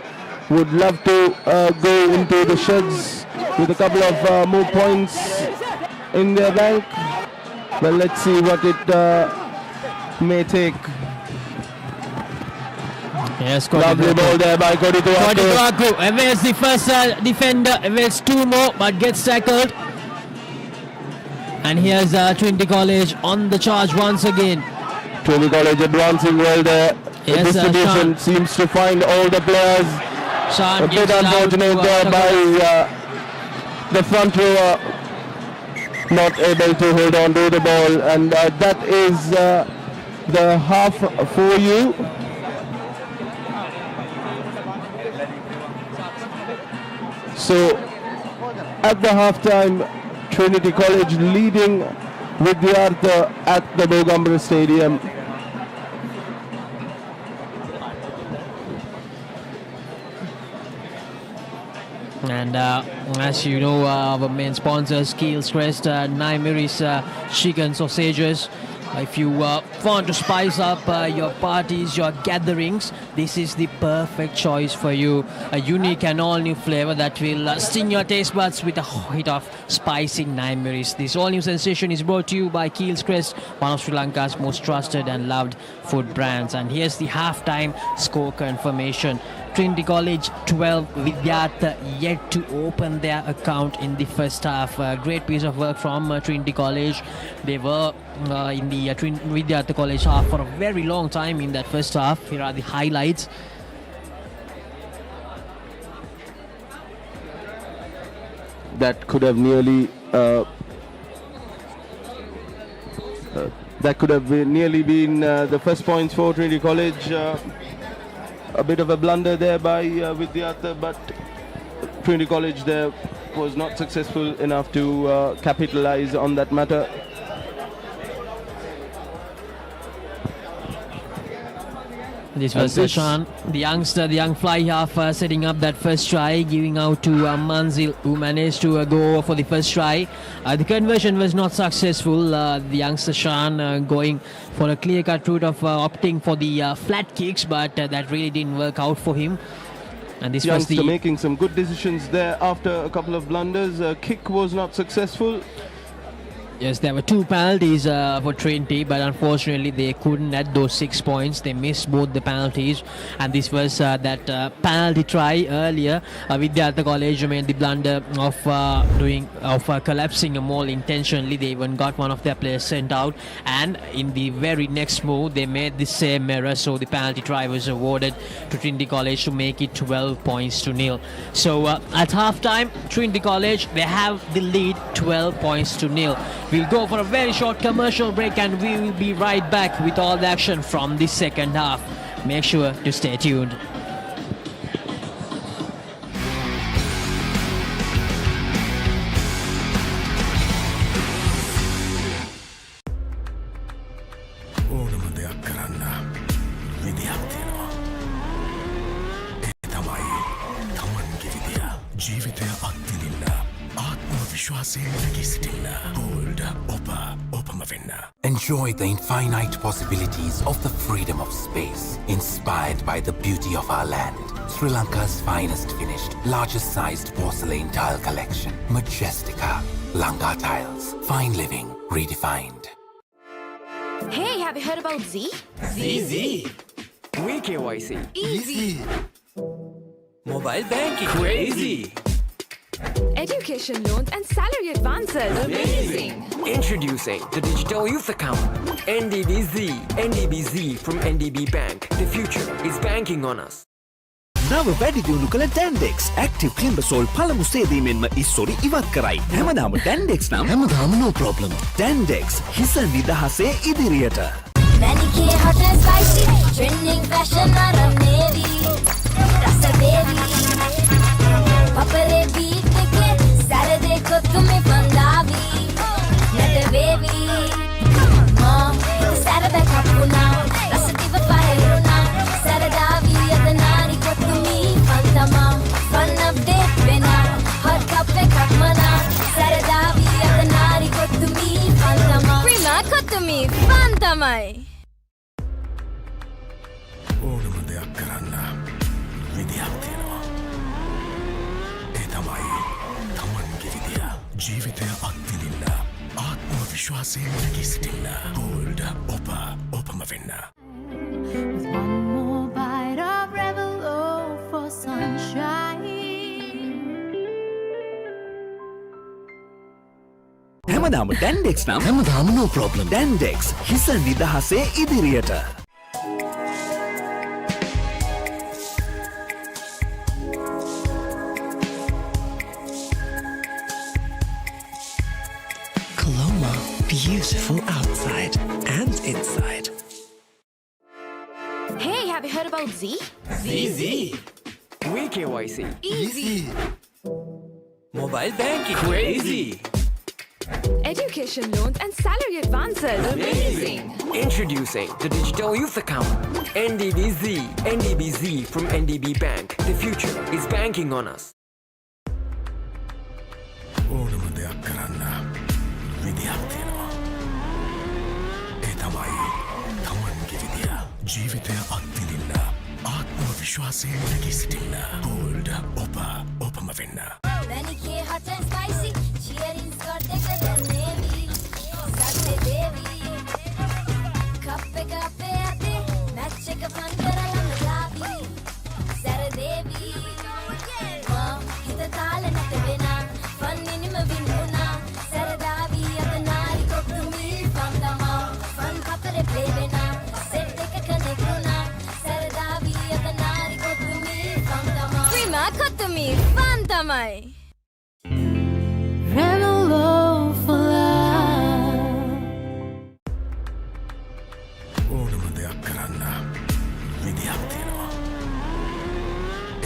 would love to go into the sheds with a couple of more points in their bank. Well, let's see what it may take. Yes, lovely ball there by Kandy. Evades the first defender, evades two more but gets tackled. And here's Trinity College on the charge once again. Trinity College advancing well there. Yes, the distribution seems to find all the players. Sean a bit unfortunate there by the front rower, not able to hold on to the ball, and that is the half for you. So at the halftime, Trinity College leading Vidyartha at the Bogambara Stadium. And as you know, our main sponsor, Skills Crest, Naimiri's chicken sausages. If you want to spice up your parties, your gatherings, this is the perfect choice for you. A unique and all-new flavor that will sting your taste buds with a hit of spicy Naimiris. This all-new sensation is brought to you by Keel's Crest, one of Sri Lanka's most trusted and loved food brands. And here's the halftime score confirmation. Trinity College 12, Vidyartha yet to open their account in the first half. Great piece of work from Trinity College. They were in the Vidyartha College half for a very long time in that first half. Here are the highlights. That could have nearly been the first points for Trinity College. A bit of a blunder there by Vidyartha, but Trinity College there was not successful enough to capitalize on that matter. This was Sean, the youngster, the young fly half, setting up that first try, giving out to Manzil, who managed to go for the first try. The conversion was not successful. The youngster Sean going for a clear-cut route of opting for the flat kicks, but that really didn't work out for him. And this youngster was the making some good decisions there after a couple of blunders. Kick was not successful. Yes, there were two penalties for Trinity, but unfortunately they couldn't add those 6 points. They missed both the penalties, and this was that penalty try earlier. Vidyartha College made the blunder of collapsing a mall intentionally. They even got one of their players sent out, and in the very next move they made the same error. So the penalty try was awarded to Trinity College to make it 12 points to nil. So at halftime, Trinity College, they have the lead 12 points to nil. We'll go for a very short commercial break and we will be right back with all the action from the second half. Make sure to stay tuned. Enjoy the infinite possibilities of the freedom of space, inspired by the beauty of our land. Sri Lanka's finest finished, largest sized porcelain tile collection. Majestica. Lanka Tiles. Fine living redefined. Hey, have you heard about Z? ZZ. We KYC. Easy. Mobile banking. Crazy. Education loans and salary advances. Amazing! Introducing the digital youth account. NDBZ. NDBZ from NDB Bank. The future is banking on us. නව වැඩි දියුණු කළ ඩැන්ඩෙක්ස් active ක්ලිම්බසෝල් පළමු සේදීමෙන්ම ඉස්සොරි ඉවත් කරයි. හැමදාම ඩැන්ඩෙක්ස් නම් හැමදාම no problem. ඩැන්ඩෙක්ස් හිස නිදහසේ ඉදිරියට. Manicure hot and spicy, trending fashion around navy. Rasa baby, Papare beat ke Saturday ko tumhe Punjabi. Nata baby, mom, Saturday kapuna, rasa diva fire na. Saturday adanari ko tumhi Pantama, fun update bena, hot cup pe kapmana. Saturday adanari ko tumhi Pantama, prima ko tumhi Pantamai. ඕනම දෙයක් කරන්න විදියක් තියෙනවා. ඒ තමයි තමන්ගේ විදිය. ජීවිතය අත්විඳින්න ආත්ම විශ්වාසයෙන් නැගී සිටින්න. Bold ඔපම වෙන්න. With one more bite of Revelo for sunshine. හැමදාම ඩැන්ඩෙක්ස් නම් හැමදාම no problem. ඩැන්ඩෙක්ස් හිස නිදහසේ ඉදිරියට. Coloma, beautiful outside and inside. Hey, have you heard about Z? ZZ. VKYC. Easy. Mobile banking. Crazy. Education loans and salary advances. Amazing! Introducing the digital youth account. NDBZ. NDBZ from NDB Bank. The future is banking on us. ඕනම දෙයක් කරන්න විදියක් තියෙනවා. ඒ තමයි තමන්ගේ විදිය. ජීවිතය අත්විඳින්න ආත්ම විශ්වාසයෙන් නැගී සිටින්න. Bold ඔපම වෙන්න. Manicure hot and spicy, cheering skirt thicker than navy. Saturday baby, cup ate, match එක fun කරලා ලබි. Saturday baby, mom, හිත තාල නැත වෙනා, fun නිනිම වින්නුනා. Saturday අතනාරි කොතුමි Pantama, fun Papare play වෙනා, set එක connect වුණා. Saturday අතනාරි කොතුමි Pantama, prima කොතුමි Pantamai. Revelo for love. ඕනම දෙයක් කරන්න විදියක් තියෙනවා.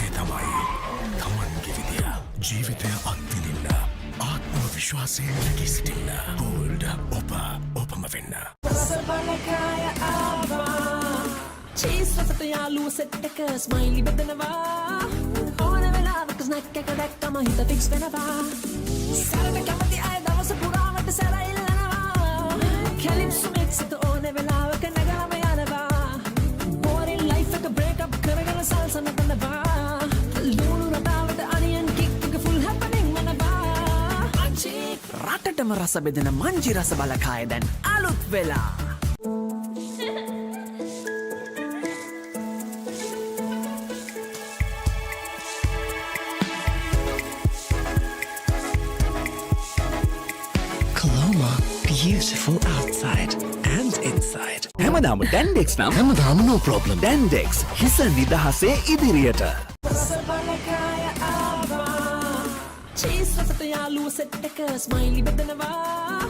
ඒ තමයි තමන්ගේ විදිය. ජීවිතය අත්විඳින්න ආත්ම විශ්වාසයෙන් නැගී සිටින්න. Bold ඔපම වෙන්න. Cheese රසට යාළුව සෙට් එක ස්මයිලි බෙදනවා. ඕන වෙලාවක ස්නැක් එක දැක්කම හිත ෆික්ස් වෙනවා. සැරට කැමති අය දවස පුරාවට සැර ඉල්ලනවා. කැලිප්සෝ මික්ස් එක ඕන වෙලාවක නැගලම යනවා. බෝරින් ලයිෆ් එක බ්‍රේක් අප් කරගෙන සල්සා නටනවා. ලුණු රටාවට අනියන් කික් එක ෆුල් හැපනින් වෙනවා. රටටම රස බෙදෙන මංජි රස බලකාය දැන් අලුත් වෙලා. Coloma, beautiful outside and inside. හැමදාම ඩැන්ඩෙක්ස් නම් හැමදාම no problem. ඩැන්ඩෙක්ස් හිස නිදහසේ ඉදිරියට. Cheese රසට යාළුව සෙට් එක ස්මයිලි බෙදනවා.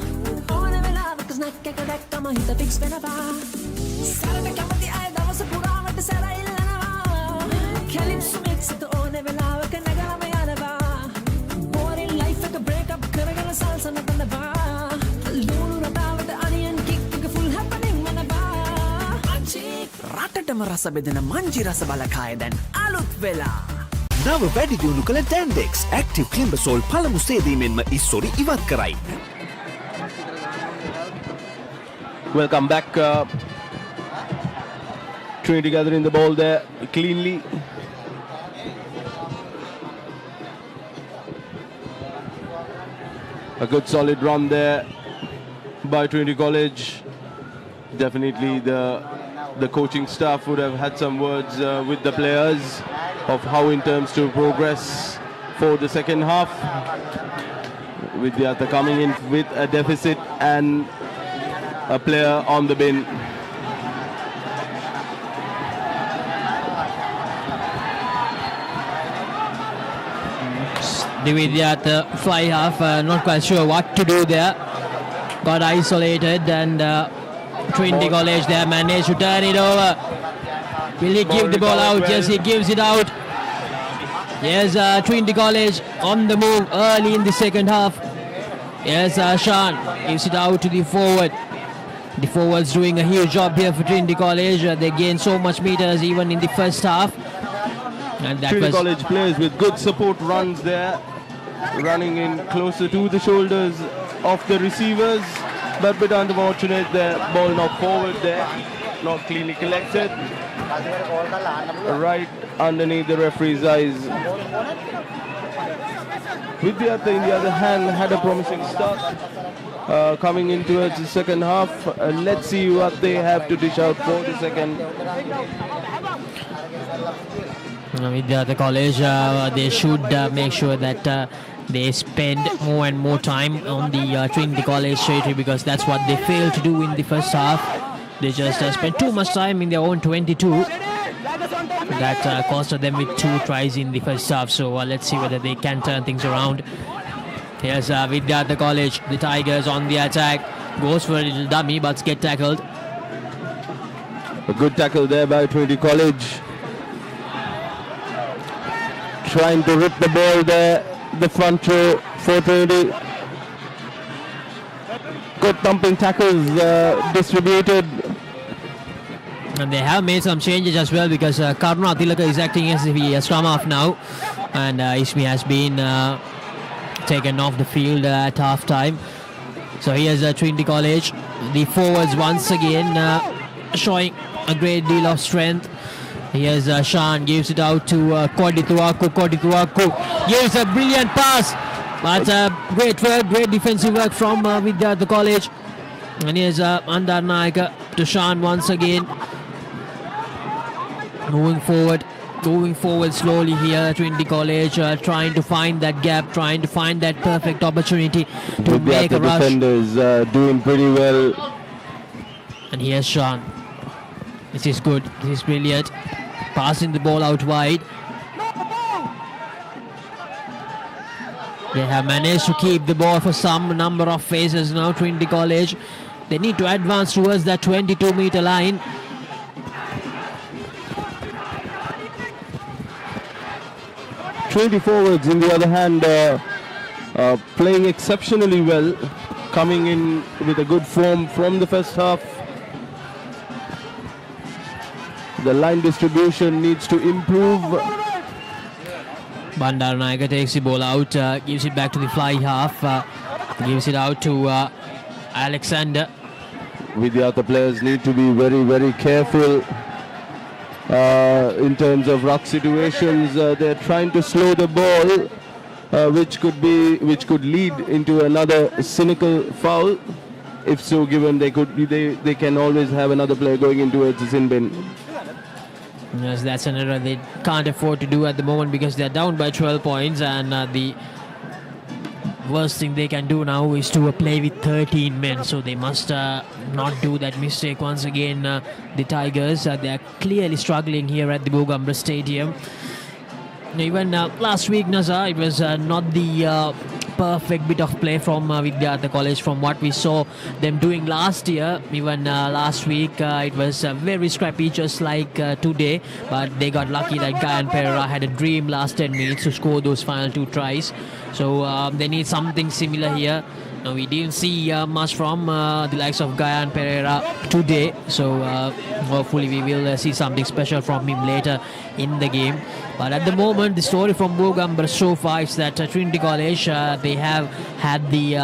ඕන වෙලාවක ස්නැක් එක දැක්කම හිත ෆික්ස් වෙනවා. සැරට කැමති අය දවස පුරාවට සැර ඉල්ලනවා. කැලිප්සෝ මික්ස් එක ඕන වෙලාවක නැගලම යනවා. බෝරින් ලයිෆ් එක බ්‍රේක් අප් කරගෙන සල්සා නටනවා. ලුණු රටාවට අනියන් කික් එක ෆුල් හැපනින් වෙනවා. රටටම රස බෙදෙන මංජි රස බලකාය දැන් අලුත් වෙලා. නව වැඩි දියුණු කළ ඩැන්ඩෙක්ස් ඇක්ටිව් ක්ලිම්බසෝල් පළමු සේදීමෙන්ම ඉස්සොරි ඉවත් කරයි. Welcome back. Trinity gathering the ball there cleanly. A good solid run there by Trinity College. Definitely the coaching staff would have had some words with the players of how in terms to progress for the second half. Vidyartha coming in with a deficit and a player on the bin. The Vidyartha fly half, not quite sure what to do there. Got isolated, and Trinity College there managed to turn it over. Will he give the ball out? Yes, he gives it out. Yes, Trinity College on the move early in the second half. Yes, Sean gives it out to the forward. The forwards doing a huge job here for Trinity College. They gained so much meters even in the first half. And that Trinity College players with good support runs there, running in closer to the shoulders of the receivers, but a bit unfortunate there, ball not forward there, not cleanly collected, right underneath the referee's eyes. Vidyartha, in the other hand, had a promising start coming into the second half. Let's see what they have to dish out for the second. With the college, they should make sure that they spend more and more time on the Trinity College territory, because that's what they failed to do in the first half. They just spent too much time in their own 22. That costed them with 2 tries in the first half. So let's see whether they can turn things around. Here's Vidyartha College, the Tigers on the attack. Goes for a little dummy, but get tackled. A good tackle there by Trinity College. Trying to rip the ball there, the front row for Trinity. Good thumping tackles distributed. And they have made some changes as well, because Karuna Tilaka is acting as if he has come off now. And Ishmi has been taken off the field at half time. So here's Trinity College. The forwards once again showing a great deal of strength. Here's Shan, gives it out to Kodituaku. Kodituaku gives a brilliant pass. But great work, great defensive work from Vidyartha College. And here's Andar Naika to Shan once again. Moving forward slowly here. Trinity College trying to find that gap, trying to find that perfect opportunity to make a rush. Defenders doing pretty well. And here's Shan. This is good. This is brilliant. Passing the ball out wide. They have managed to keep the ball for some number of phases now, Trinity College. They need to advance towards that 22-meter line. Trinity forwards, in the other hand, playing exceptionally well, coming in with a good form from the first half. The line distribution needs to improve. Bandaranaike takes the ball out, gives it back to the fly half, gives it out to Alexander. Vidyartha players need to be very, very careful in terms of ruck situations. They're trying to slow the ball, which could lead into another cynical foul. If so given, they can always have another player going into a sin bin. Yes, that's an error they can't afford to do at the moment, because they're down by 12 points, and the worst thing they can do now is to play with 13 men, so they must not do that mistake once again. The Tigers, they are clearly struggling here at the Bogambara Stadium. Even last week, Nazar, it was not the perfect bit of play from Vidyartha College from what we saw them doing last year. Even last week it was very scrappy, just like today, but they got lucky that Gayan Pereira had a dream last 10 minutes to score those final 2 tries. So they need something similar here. Now, we didn't see much from the likes of Gayan Pereira today, so hopefully we will see something special from him later in the game. But at the moment, the story from Bogambara so far is that Trinity College, they have had the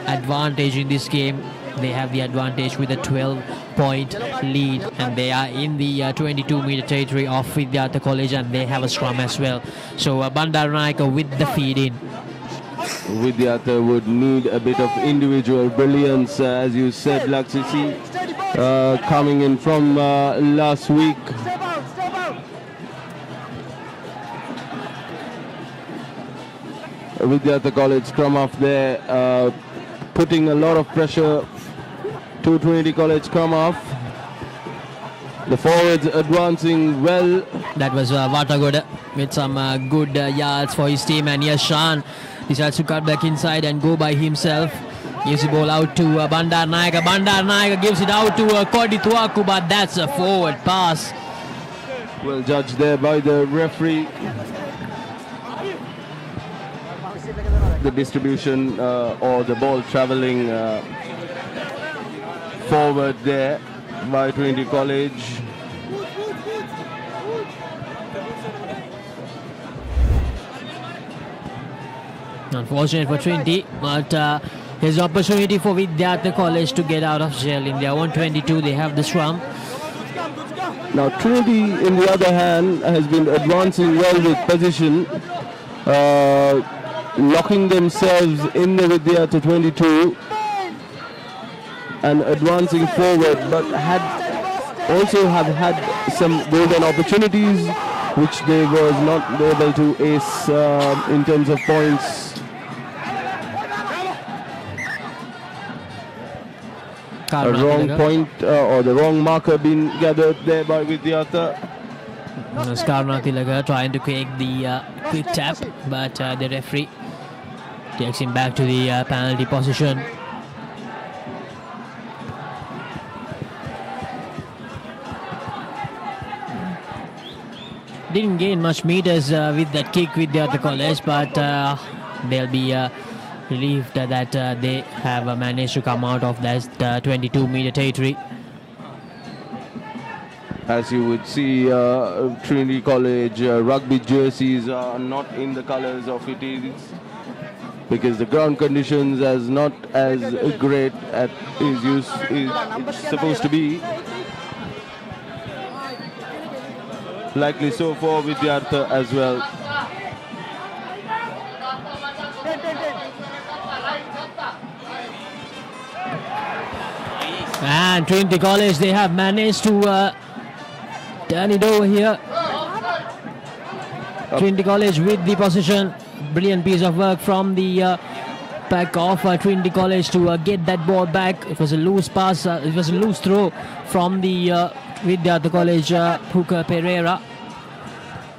advantage in this game. They have the advantage with a 12-point lead, and they are in the 22-meter territory of Vidyartha College, and they have a scrum as well. So Bandaranaike with the feed in. Vidyartha would need a bit of individual brilliance, as you said, Laksisi, coming in from last week. Vidyartha College scrum half there, putting a lot of pressure to Trinity College scrum half. The forwards advancing well. That was Vatagoda with some good yards for his team, and yes, Shan decides to cut back inside and go by himself. Gives the ball out to Bandar Naika. Bandar Naika gives it out to Kodi Tuaku, but that's a forward pass. Well judged there by the referee. The distribution or the ball travelling forward there by Trinity College. Unfortunate for Trinity, but there's an opportunity for Vidyartha College to get out of jail. In their own 22, they have the scrum. Now Trinity, in the other hand, has been advancing well with position, locking themselves in the Vidyartha 22 and advancing forward, but also have had some golden opportunities which they was not able to ace in terms of points. A wrong point or the wrong marker being gathered there by Vidyartha. Karuna Tilaga trying to take the quick tap, but the referee takes him back to the penalty position. Didn't gain much meters with that kick with Vidyartha College, but they'll be relieved that they have managed to come out of that 22-meter territory. As you would see, Trinity College rugby jerseys are not in the colours of it is, because the ground conditions is not as great as it's supposed to be. Likely so for Vidyartha as well. And Trinity College, they have managed to turn it over here. Trinity College with the possession. Brilliant piece of work from the back of Trinity College to get that ball back. It was a loose pass, it was a loose throw from the Vidyartha College hooker Pereira.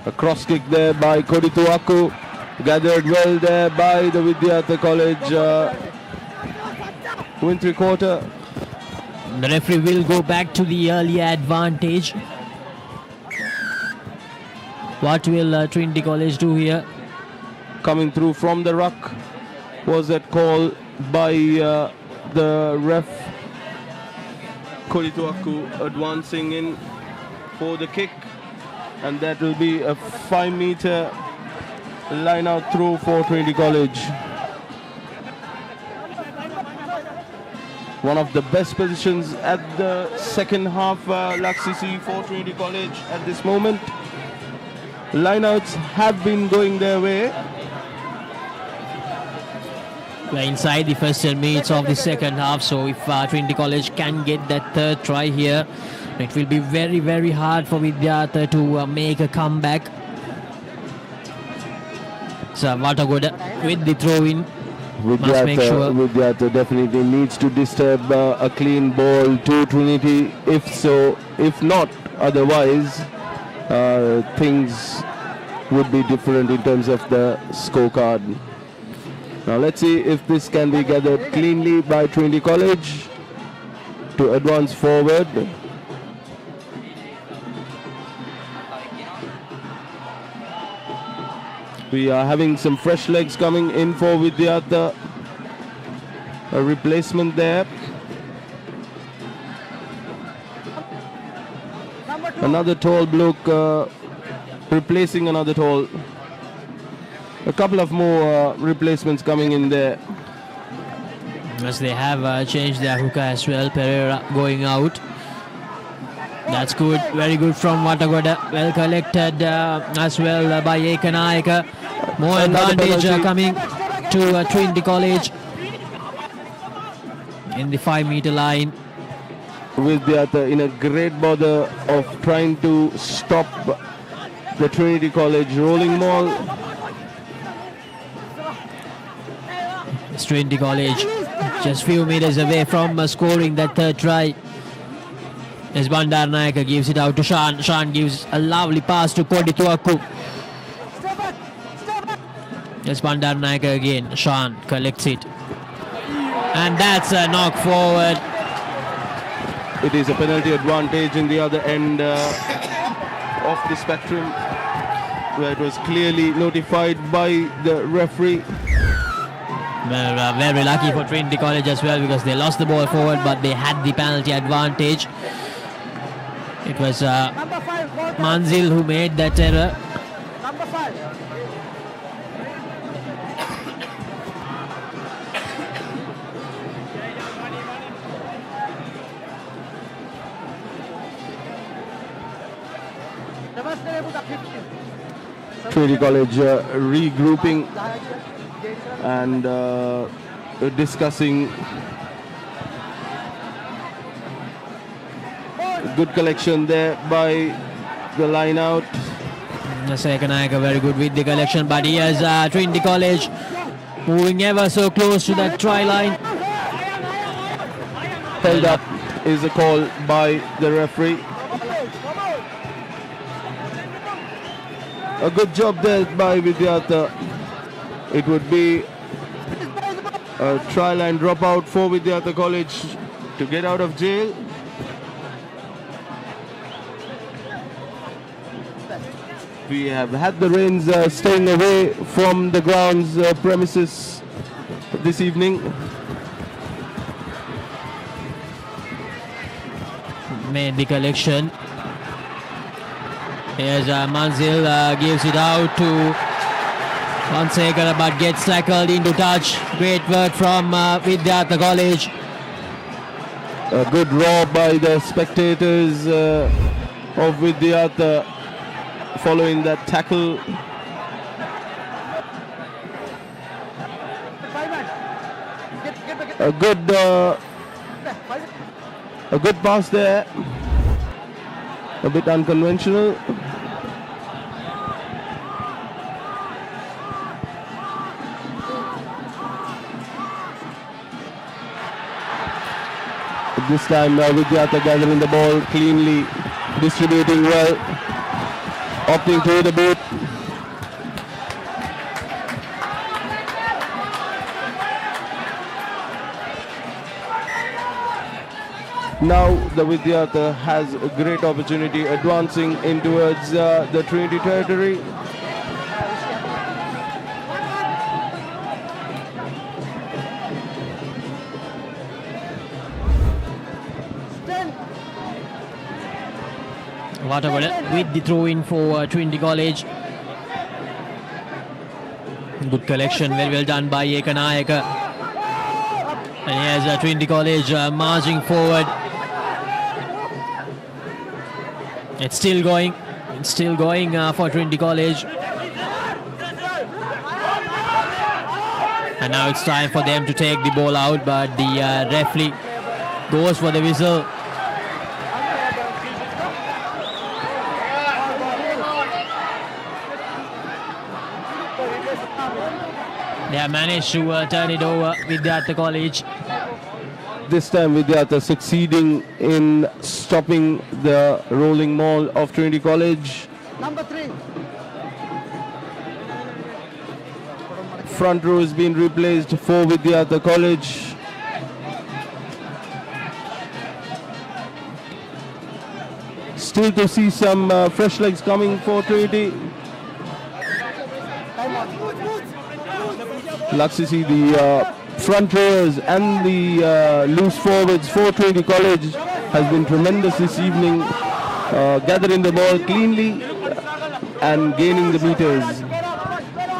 A cross kick there by Kodi Tuaku, gathered well there by the Vidyartha College win three-quarter. The referee will go back to the earlier advantage. What will Trinity College do here? Coming through from the ruck was that call by the ref. Kodi Tuaku advancing in for the kick, and that will be a 5-meter line out throw for Trinity College. One of the best positions at the second half, Laksisi for Trinity College at this moment. Lineouts have been going their way. We're inside the first 10 minutes of the second half, so if Trinity College can get that third try here, it will be very, very hard for Vidyartha to make a comeback. So Vatagoda with the throw-in. Vidyartha definitely needs to disturb a clean ball to Trinity. If not, otherwise things would be different in terms of the scorecard. Now let's see if this can be gathered cleanly by Trinity College to advance forward. We are having some fresh legs coming in for Vidyartha. A replacement there. Another tall bloke replacing another tall. A couple of more replacements coming in there. As they have changed their hooker as well. Pereira going out. That's good, very good from Vatagoda. Well collected as well by Ekanaika. More advantage coming to Trinity College in the 5-meter line. Vidyartha in a great bother of trying to stop the Trinity College rolling ball. It's Trinity College just few meters away from scoring that third try. As Bandaranaike gives it out to Shan. Shan gives a lovely pass to Kodi Tuaku. As Bandaranaike again. Shan collects it. And that's a knock forward. It is a penalty advantage in the other end of the spectrum, where it was clearly notified by the referee. Well, very lucky for Trinity College as well, because they lost the ball forward, but they had the penalty advantage. It was Manzil who made that error. Number 5. Trinity College regrouping and discussing. Good collection there by the line out. Kandy very good with the collection, but here's Trinity College moving ever so close to that try line. Held up is a call by the referee. A good job there by Vidyartha. It would be a try line dropout for Vidyartha College to get out of jail. We have had the rains staying away from the grounds premises this evening. Made the collection. Here's Manzil gives it out to Fonseca, but gets tackled into touch. Great work from Vidyartha College. A good roar by the spectators of Vidyartha following that tackle. A good pass there. A bit unconventional. This time Vidyartha gathering the ball cleanly, distributing well, opting to the boot. Now the Vidyartha has a great opportunity advancing in towards the Trinity territory. With the throw in for Trinity College. Good collection, very well done by Kandy. And here's Trinity College marching forward. It's still going for Trinity College. And now it's time for them to take the ball out, but the referee goes for the whistle. They have managed to turn it over with Vidyartha College. This time Vidyartha succeeding in stopping the rolling maul of Trinity College. Number 3. Front row has been replaced for Vidyartha College. Still to see some fresh legs coming for Trinity. Love to see the front rowers and the loose forwards for Trinity College has been tremendous this evening, gathering the ball cleanly and gaining the meters.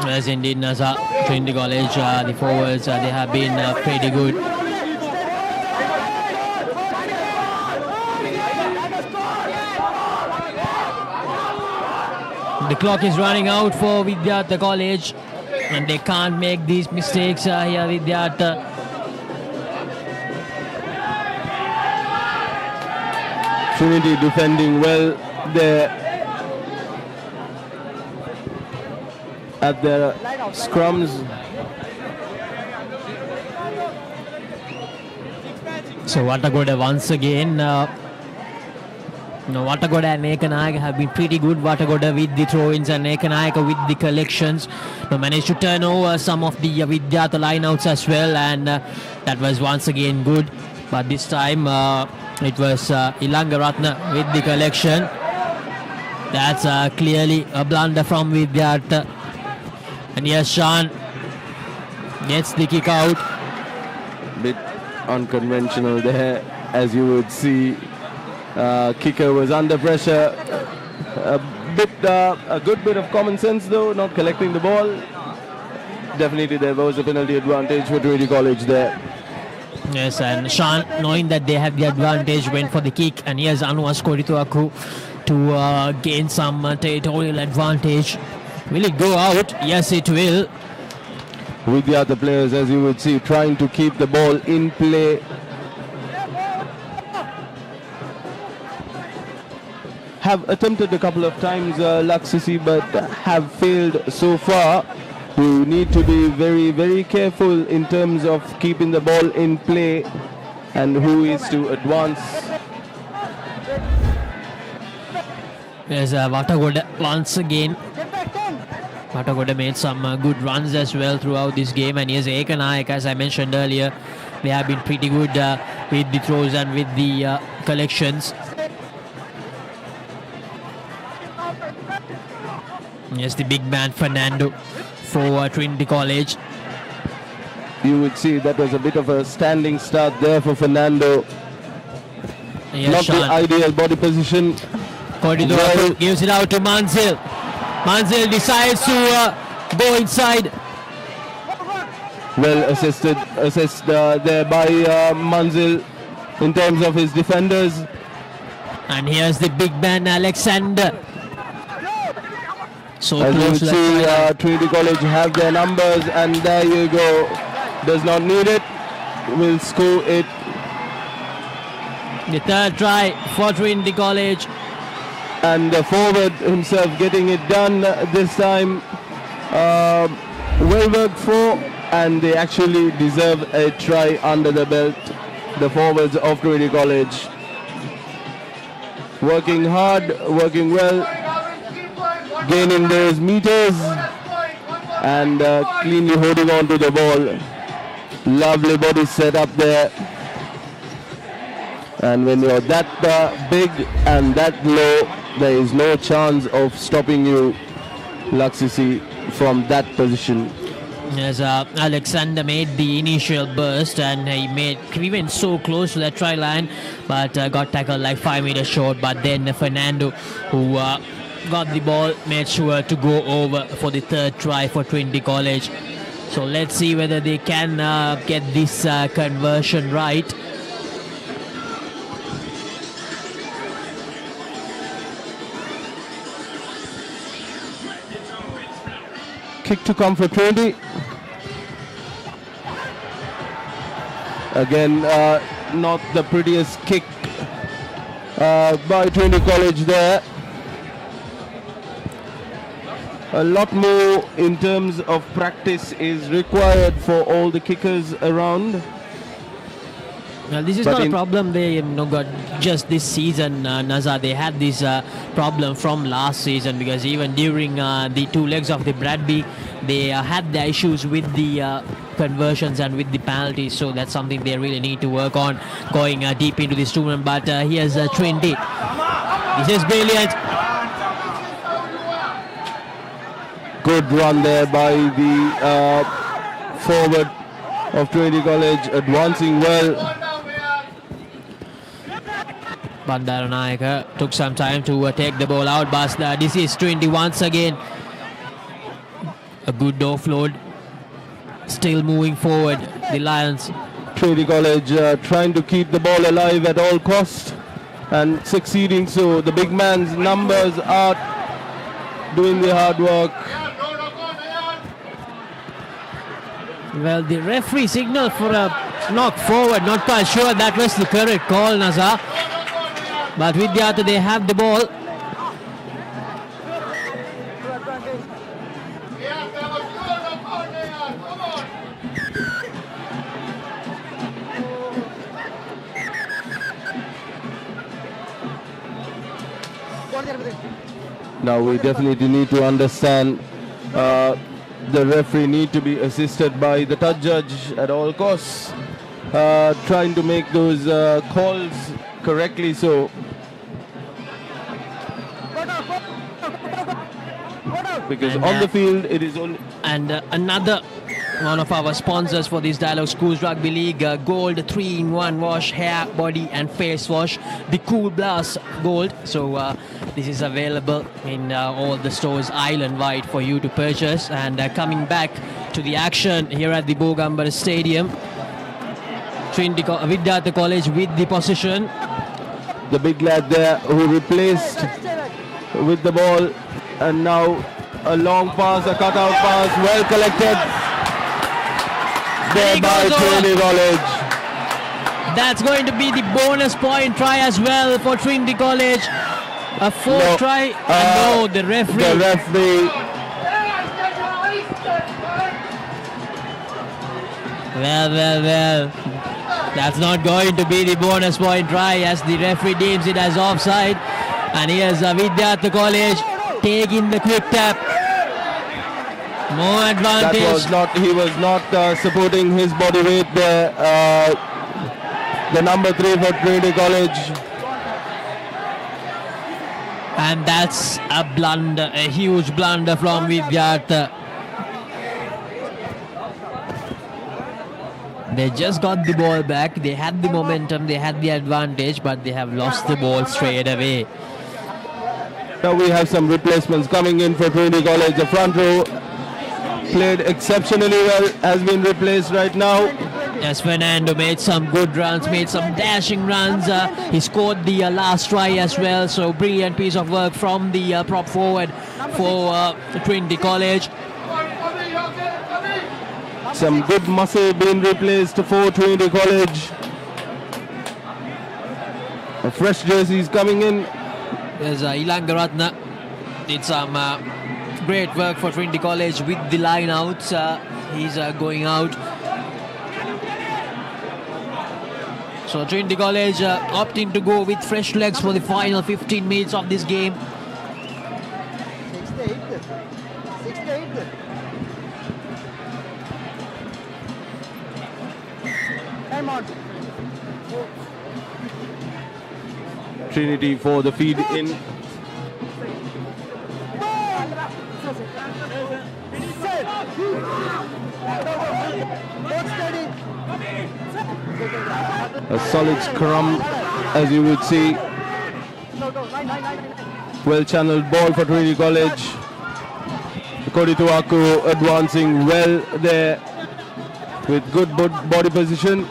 Yes, indeed, Naza. Trinity College, the forwards, they have been pretty good. The clock is running out for Vidyartha College, and they can't make these mistakes here, Vidyartha. Trinity defending well there at their scrums. So Vatagoda once again. Vatagoda and Ekanayaka have been pretty good. Vatagoda with the throw-ins and Ekanayaka with the collections. Managed to turn over some of the Vidyartha lineouts as well, and that was once again good. But this time it was Ilangaratna with the collection. That's clearly a blunder from Vidyartha. And yes, Sean gets the kick out. Bit unconventional there, as you would see. Kicker was under pressure. A good bit of common sense though, not collecting the ball. Definitely there was a penalty advantage for Trinity College there. Yes, and Sean, knowing that they have the advantage, went for the kick, and here's Anuas Korituaku to gain some territorial advantage. Will it go out? Yes, it will. With the other players, as you would see, trying to keep the ball in play. Have attempted a couple of times Laksisi, but have failed so far. You need to be very, very careful in terms of keeping the ball in play and who is to advance. There's Vatagoda once again. Vatagoda made some good runs as well throughout this game, and here's Ekanayak, as I mentioned earlier. They have been pretty good with the throws and with the collections. Yes, the big man Fernando for Trinity College. You would see that was a bit of a standing start there for Fernando. Yes, not Sean. the ideal body position. Well, gives it out to Manzil. Manzil decides to go inside. Well assessed there by Manzil in terms of his defenders. And here's the big man Alexander. So as close you to see, that Trinity College have their numbers, and there you go. Does not need it. Will score it. The third try for Trinity College. And the forward himself getting it done this time. Well worked for, and they actually deserve a try under the belt. The forwards of Trinity College. Working hard, working well. Gaining those meters and cleanly holding on to the ball. Lovely body set up there. And when you're that big and that low, there is no chance of stopping you, Laksisi, from that position. Yes, Alexander made the initial burst, and he went so close to that try line, but got tackled like 5 meters short. But then Fernando, who got the ball, made sure to go over for the third try for Trinity College. So let's see whether they can get this conversion right. Kick to come for Trinity. Again, not the prettiest kick by Trinity College there. A lot more in terms of practice is required for all the kickers around. Well, this is not a problem they got just this season, Naza. They had this problem from last season, because even during the 2 legs of the Bradby, they had the issues with the conversions and with the penalties. So that's something they really need to work on going deep into this tournament. But here's Trinity. This is brilliant. Good run there by the forward of Trinity College, advancing well. Bandaranayaka took some time to take the ball out, but this is Trinity once again. A good offload. Still moving forward, the Lions. Trinity College trying to keep the ball alive at all costs and succeeding so. The big man's numbers are doing the hard work. Well, the referee signaled for a knock forward. Not quite sure that was the correct call, Nazar. But Vidyartha, they have the ball. Now we definitely need to understand the referee need to be assisted by the touch judge at all costs, trying to make those calls correctly. So because on the field it is only another one of our sponsors for this Dialog Schools Rugby League, Gold 3-in-1 wash, hair, body and face wash, the Cool Blast Gold. So this is available in all the stores island-wide for you to purchase. And coming back to the action here at the Bogambara Stadium, Vidyartha College with the possession. The big lad there who replaced with the ball, and now a long pass, a cutout pass, well collected there by Trinity College. That's going to be the bonus point try as well for Trinity College. A fourth try. No, the referee. The referee. Well. That's not going to be the bonus point try as the referee deems it as offside. And here's Vidyartha College taking the quick tap. More advantage. He was not supporting his body weight there. The number 3 for Trinity College. And that's a blunder, a huge blunder from Vidyartha. They just got the ball back. They had the momentum, they had the advantage, but they have lost the ball straight away. Now we have some replacements coming in for Trinity College. The front row played exceptionally well, has been replaced right now. Yes, Fernando made some good runs, made some dashing runs. He scored the last try as well. So brilliant piece of work from the prop forward for Trinity College. Some good muscle being replaced for Trinity College. A fresh jerseys coming in. There's Ilangaratna did some great work for Trinity College with the line outs. He's going out. So Trinity College opting to go with fresh legs for the final 15 minutes of this game. Trinity for the feed in. A solid scrum, as you would see. Well channeled ball for Trinity College. Cody Tuaku advancing well there with good body position.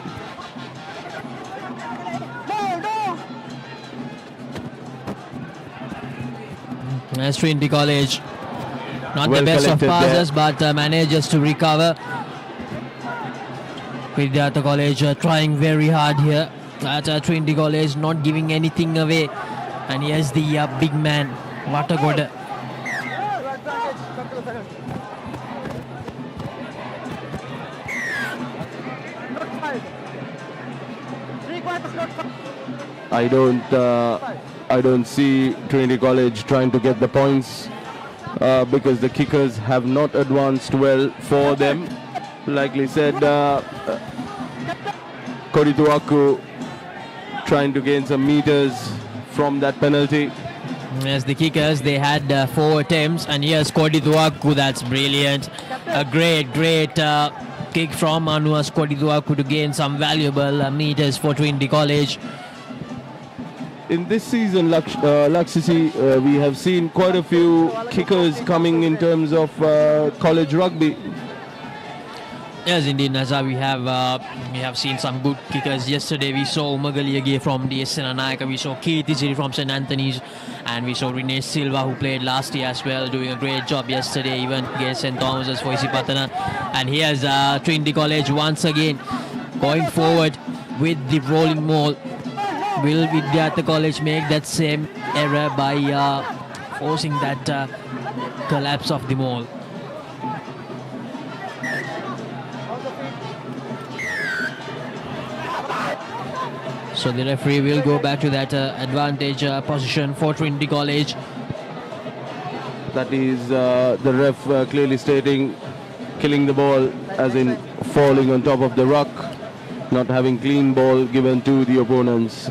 As Trinity College, not the best of passes, but manages to recover. Vidyartha College trying very hard here. At Trinity College not giving anything away. And here's the big man, Vatagoda. I don't see Trinity College trying to get the points because the kickers have not advanced well for them. Likely said, Cody Tuaku trying to gain some meters from that penalty. As the kickers, they had 4 attempts, and here's Cody Tuaku. That's brilliant. A great kick from Anuas Cody Tuaku to gain some valuable meters for Trinity College. In this season, Laksisi, we have seen quite a few kickers coming in terms of college rugby. Yes, indeed, Nazar, we have seen some good kickers. Yesterday we saw Umagaliage from the Senanayaka, we saw Keith Iziri from St. Anthony's, and we saw Rene Silva, who played last year as well, doing a great job yesterday, even against St. Thomas's for Isipatana. And here's Trinity College once again going forward with the rolling maul. Will Vidyartha College make that same error by forcing that collapse of the maul? So the referee will go back to that advantage position for Trinity College. That is the ref clearly stating killing the ball, as in falling on top of the ruck, not having clean ball given to the opponents.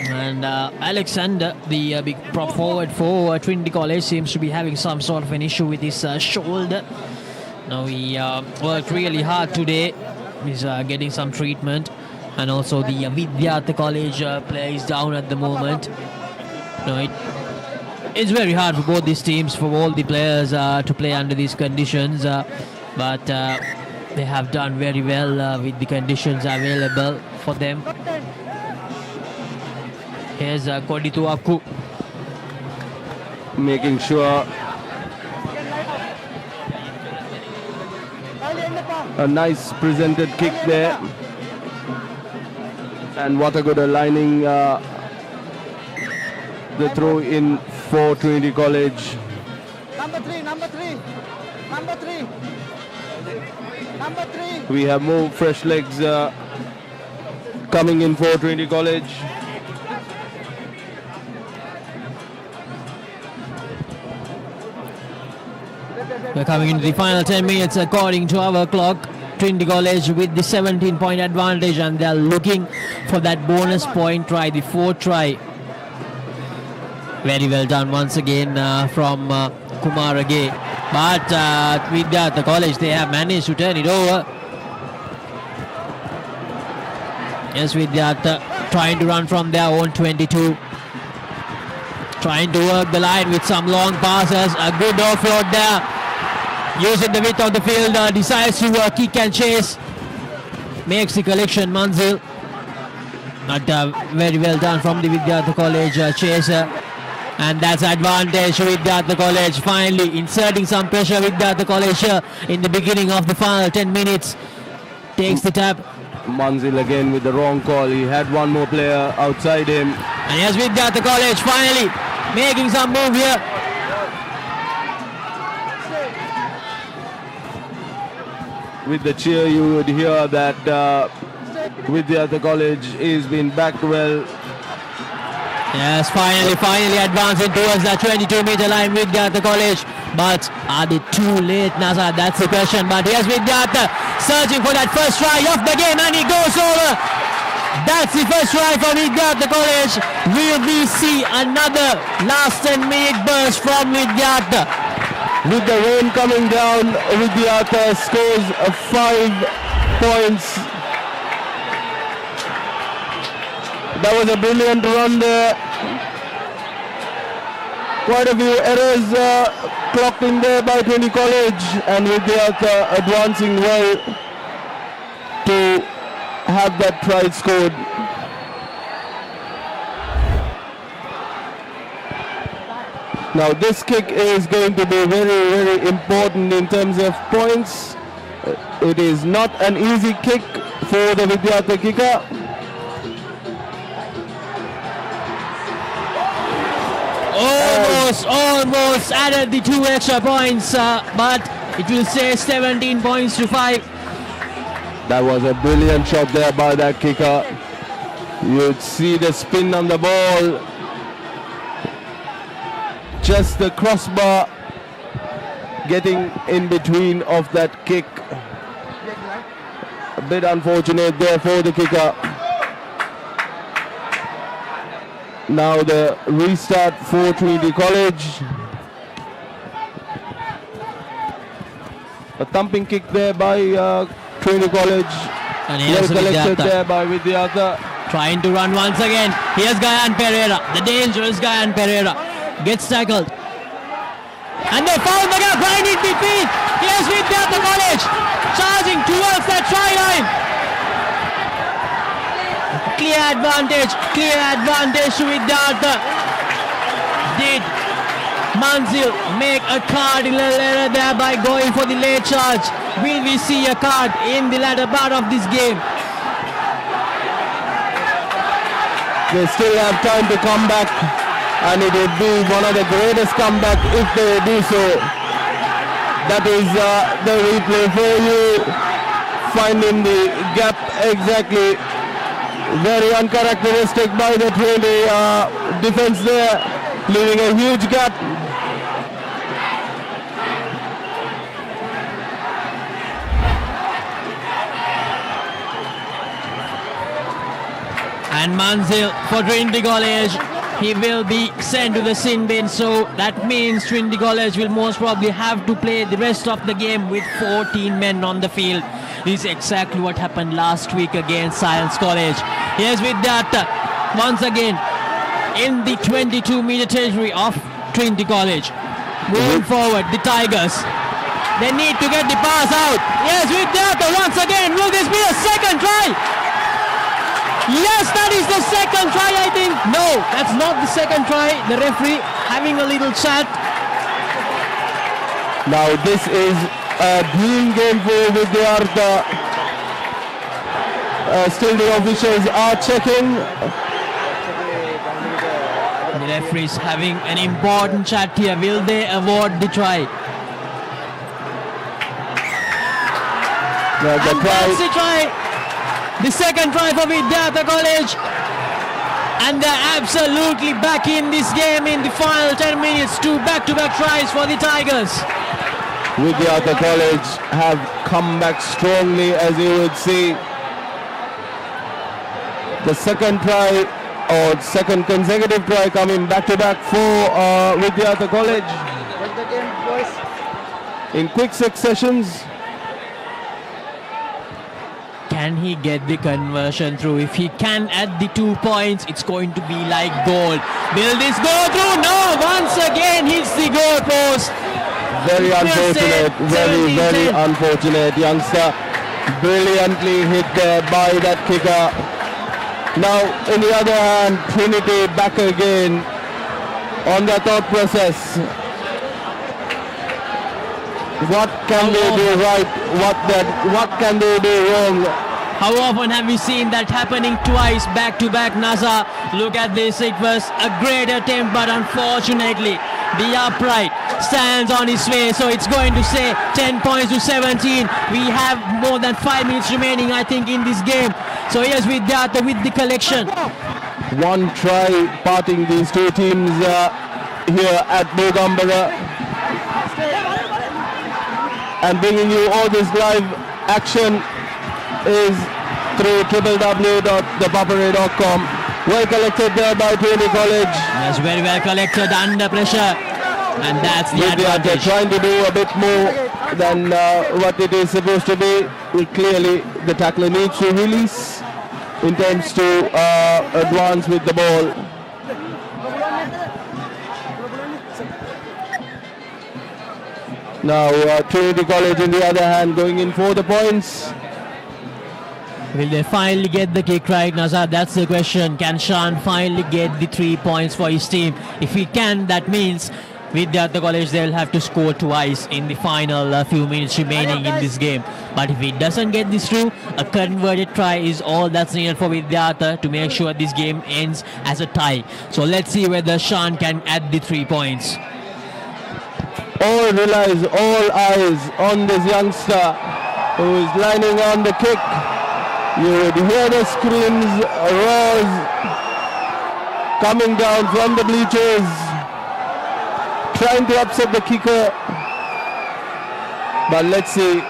And Alexander, the big prop forward for Trinity College, seems to be having some sort of an issue with his shoulder. Now he worked really hard today. He's getting some treatment. And also the Vidyartha College player is down at the moment. Now it's very hard for both these teams, for all the players to play under these conditions. But they have done very well with the conditions available for them. Here's Kodituaku. Making sure a nice presented kick there. And what a good aligning the throw in for Trinity College. Number three. We have more fresh legs coming in for Trinity College. We're coming into the final 10 minutes according to our clock. Trinity College with the 17-point advantage, and they're looking for that bonus point try, the fourth try. Very well done once again from Kumar Agay. But Vidyartha College, they have managed to turn it over. Yes, Vidyartha trying to run from their own 22. Trying to work the line with some long passes. A good offload there. Using the width of the field, decides to kick and chase. Makes the collection, Manzil. But very well done from the Vidyartha College chaser. And that's advantage Vidyartha College. Finally inserting some pressure. Vidyartha College in the beginning of the final 10 minutes. Takes the tap. Manzil again with the wrong call. He had one more player outside him. And here's Vidyartha College finally making some move here. With the cheer, you would hear that Vidyartha College is being backed well. Yes, finally advancing towards the 22-meter line with Vidyartha College. But are they too late, Nazar? That's the question. But here's Vidyartha searching for that first try of the game, and he goes over. That's the first try for Vidyartha College. Will we see another last 10-minute burst from Vidyartha? With the rain coming down, Vidyartha scores 5 points. That was a brilliant run there. Quite a few errors clocked in there by Trinity College, and Vidyartha advancing well to have that try scored. Now this kick is going to be very, very important in terms of points. It is not an easy kick for the Vidyartha kicker. Almost added the 2 extra points, but it will say 17 points to 5. That was a brilliant shot there by that kicker. You'd see the spin on the ball. Just the crossbar getting in between of that kick. A bit unfortunate there for the kicker. Now the restart for Trinity College. A thumping kick there by Trinity College. And here's well collected Vidyartha. there by Vidyartha. Trying to run once again. Here's Gayan Pereira, the dangerous Gayan Pereira. Gets tackled. And they found the gap right in between. Here's Vidyartha College charging towards that try line. Clear advantage to Vidyartha. Did Manzil make a cardinal error there by going for the late charge? Will we see a card in the latter part of this game? They still have time to come back, and it would be one of the greatest comebacks if they do so. That is the replay for you, finding the gap exactly Very uncharacteristic by the Trinity defense there, leaving a huge gap. And Manzil for Trinity College, he will be sent to the sin bin, so that means Trinity College will most probably have to play the rest of the game with 14 men on the field. This is exactly what happened last week against Science College. Here's Vidyartha once again in the 22-meter territory of Trinity College. Moving forward, the Tigers, they need to get the pass out. Yes, Vidyartha once again. Will this be a second try? Yes, that is the second try, I think. No, that's not the second try. The referee having a little chat. Now this is a dream game for Vidyartha. Still the officials are checking. The referee is having an important chat here. Will they award the try? That's the try. The second try for Vidyartha College, and they're absolutely back in this game in the final 10 minutes. 2 back-to-back tries for the Tigers. Vidyartha College have come back strongly, as you would see. The second try, or second consecutive try, coming back-to-back for Vidyartha College in quick successions. Can he get the conversion through? If he can add the 2 points, it's going to be like gold. Will this go through? No, once again hits the goal post. Very unfortunate, very unfortunate. Youngster brilliantly hit there by that kicker. Now, on the other hand, Trinity back again on the thought process. What can they do right? What can they do wrong? How often have we seen that happening twice back to back, Naza? Look at this, it was a great attempt, but unfortunately the upright stands on his way, so it's going to say 10 points to 17. We have more than 5 minutes remaining, I think, in this game. So here's Vidyartha with the collection. One try parting these two teams here at Bogambara, and bringing you all this live action is through www.thepapare.com. Well collected there by Trinity College. That's very well collected under pressure, and that's the advantage. Trying to do a bit more than what it is supposed to be. Clearly the tackler needs to release, intends to advance with the ball. Now Trinity College on the other hand going in for the points. Will they finally get the kick right, Nazar? That's the question. Can Shan finally get the 3 points for his team? If he can, that means Vidyartha College, they'll have to score twice in the final few minutes remaining in this game. But if he doesn't get this through, a converted try is all that's needed for Vidyartha to make sure this game ends as a tie. So let's see whether Shan can add the 3 points. All relies, all eyes on this youngster who is lining on the kick. You would hear the screams, roars coming down from the bleachers, trying to upset the kicker. But let's see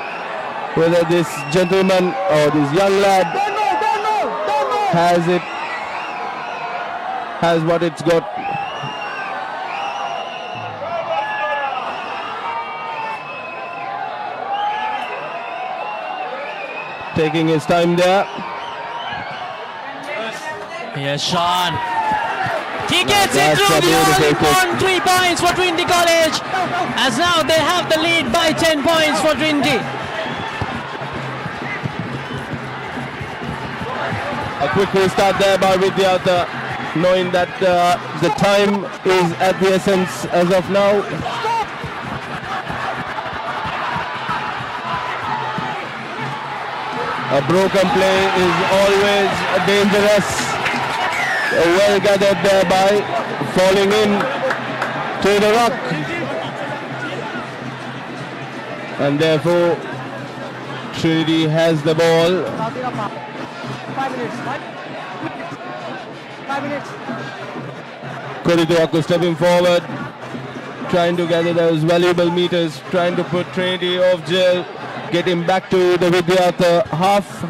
whether this gentleman or this young lad has what it's got. Taking his time there. Here's Sean. He gets it through the only one 3 points for Trinity College. As now they have the lead by 10 points for Trinity. A quick restart there by Vidyartha, knowing that the time is at the essence as of now. A broken play is always dangerous. Well gathered there by falling in to the rock. And therefore Trinity has the ball. 5 minutes. Kodituaku stepping forward, trying to gather those valuable meters, trying to put Trinity off jail, getting back to the Vidyartha half.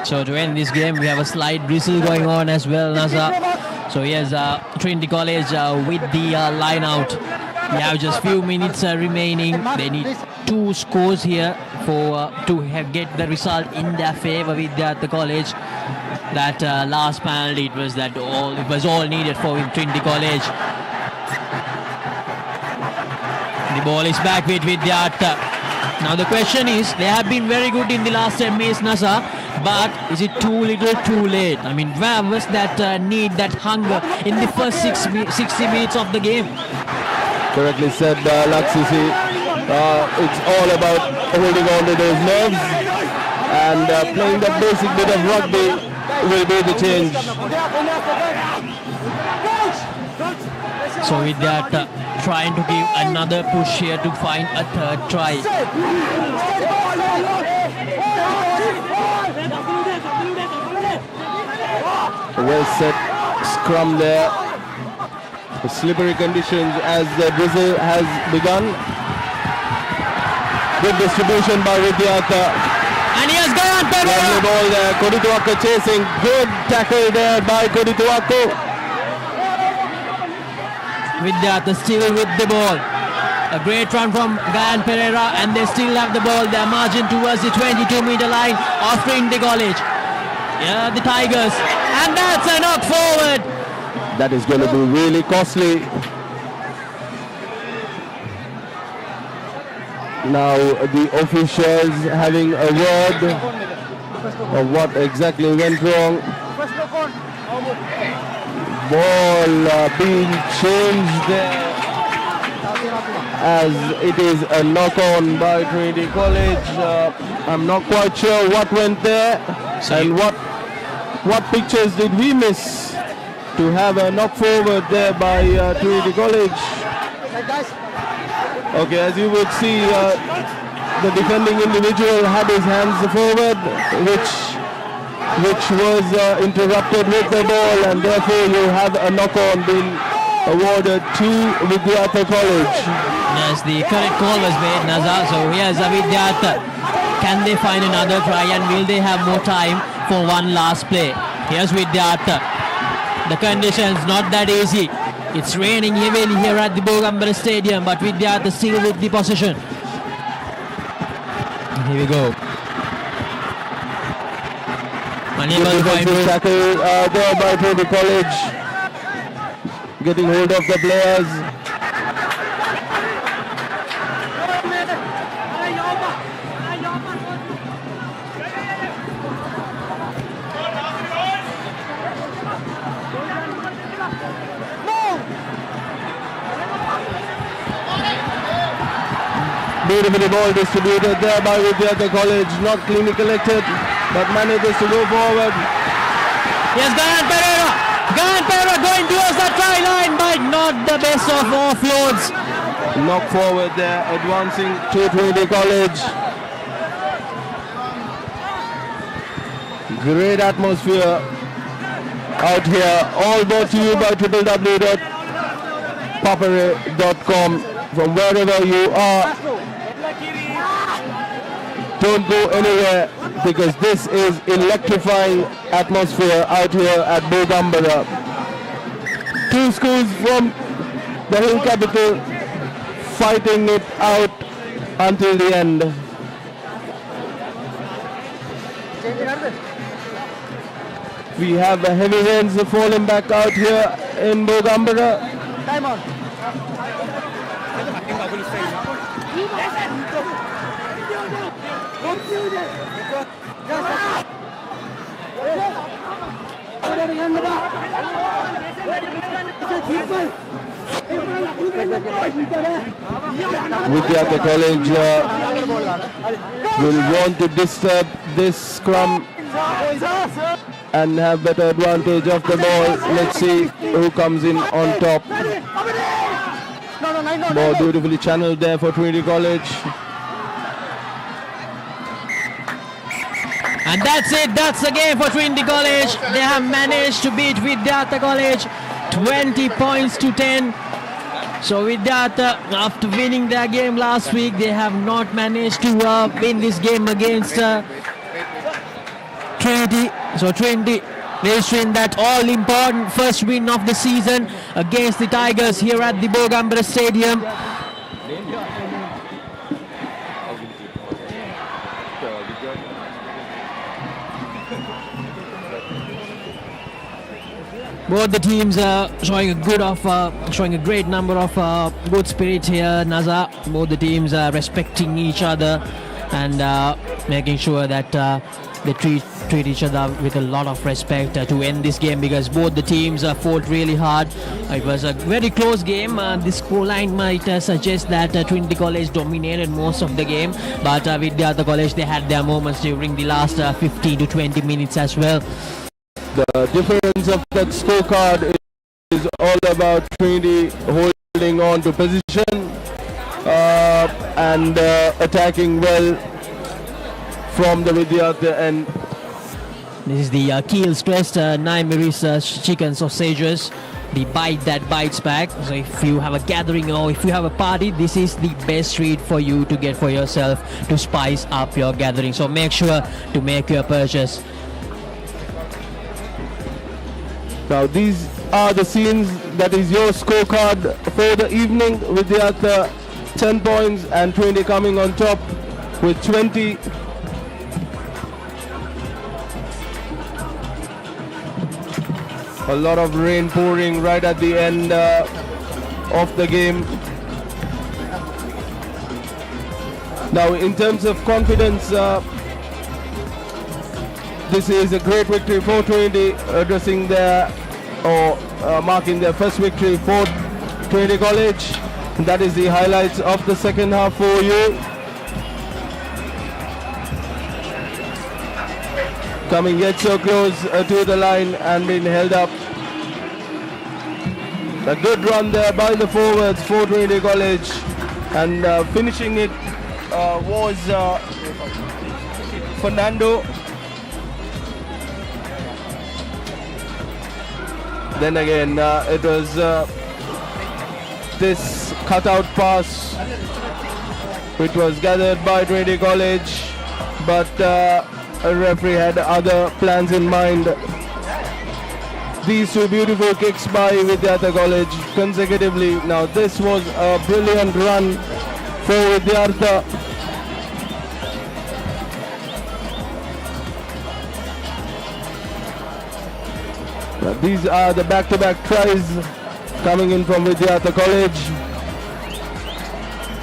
So to end this game, we have a slight drizzle going on as well, Naza. So here's Trinity College with the line out. We have just few minutes remaining. They need 2 scores here for to get the result in their favour with Vidyartha College. That last penalty, it was all needed for Trinity College. The ball is back with Vidyartha. Now the question is, they have been very good in the last 10 minutes, Nasa, but is it too little, too late? I mean, where was that need, that hunger in the first 60 minutes of the game? Correctly said, Laksisi. It's all about holding on to those nerves, and playing the basic bit of rugby will be the change. So with that, trying to give another push here to find a third try. Well set scrum there. The slippery conditions as the drizzle has begun. Good distribution by Vidyartha. And he has gone. Lovely ball there. Kodituaku chasing. Good tackle there by Kodituaku. Vidyartha still with the ball. A great run from Gayan Pereira, and they still have the ball. Their margin towards the 22-meter line of Trinity College. Yeah, the Tigers. And that's a knock forward. That is going to be really costly. Now the officials having a word of what exactly went wrong. Ball being changed there as it is a knock-on by Trinity College. I'm not quite sure what went there and what pictures did we miss to have a knock forward there by Trinity College. Okay, as you would see, the defending individual had his hands forward, which was interrupted with the ball, and therefore you have a knock-on being awarded to Vidyartha College. Yes, the correct call was made, Naza. So here's Vidyartha. Can they find another try, and will they have more time for one last play? Here's Vidyartha. The conditions not that easy. It's raining heavily here at the Bogambara Stadium, but Vidyartha still with the possession. Here we go. Good defensive tackle there by Trinity College. Getting hold of the players. Beautifully ball distributed there by Vidyartha College. Not cleanly collected, but manages to go forward. Yes, Gayan Pereira. Gayan Pereira going towards the try line, but not the best of offloads. Knock forward there, advancing to Trinity College. Great atmosphere out here. All brought to you by www.papare.com. From wherever you are, don't go anywhere, because this is electrifying atmosphere out here at Bogambara. 2 schools from the hill capital fighting it out until the end. We have the heavy rains falling back out here in Bogambara. Time on. Vidyartha College will want to disturb this scrum and have better advantage of the ball. Let's see who comes in on top. Ball beautifully channeled there for Trinity College. And that's it. That's the game for Trinity College. They have managed to beat Vidyartha College 20 points to 10. So Vidyartha, after winning their game last week, they have not managed to win this game against Trinity. So Trinity registering that all-important first win of the season against the Tigers here at the Bogambara Stadium. Both the teams are showing a great number of good spirit here, Naza. Both the teams are respecting each other and making sure that they treat each other with a lot of respect to end this game, because both the teams fought really hard. It was a very close game. The scoreline might suggest that Trinity College dominated most of the game, but with the other college, they had their moments during the last 15 to 20 minutes as well. The difference of that scorecard is all about Trinity holding on to position and attacking well from the Vidyartha end. This is the keel stressed Naimaris chicken sausages, the bite that bites back. So if you have a gathering or if you have a party, this is the best treat for you to get for yourself to spice up your gathering. So make sure to make your purchase. Now these are the scenes, that is your scorecard for the evening. Vidyartha 10 points and Trinity coming on top with 20. A lot of rain pouring right at the end of the game. Now in terms of confidence, this is a great victory for Trinity, addressing their marking their first victory for Trinity College. That is the highlights of the second half for you. Coming yet so close to the line and being held up. A good run there by the forwards for Trinity College, and finishing it was Fernando. Then again, it was this cutout pass which was gathered by Trinity College, but a referee had other plans in mind. These two beautiful kicks by Vidyartha College consecutively. Now this was a brilliant run for Vidyartha. These are the back-to-back tries coming in from Vidyartha College.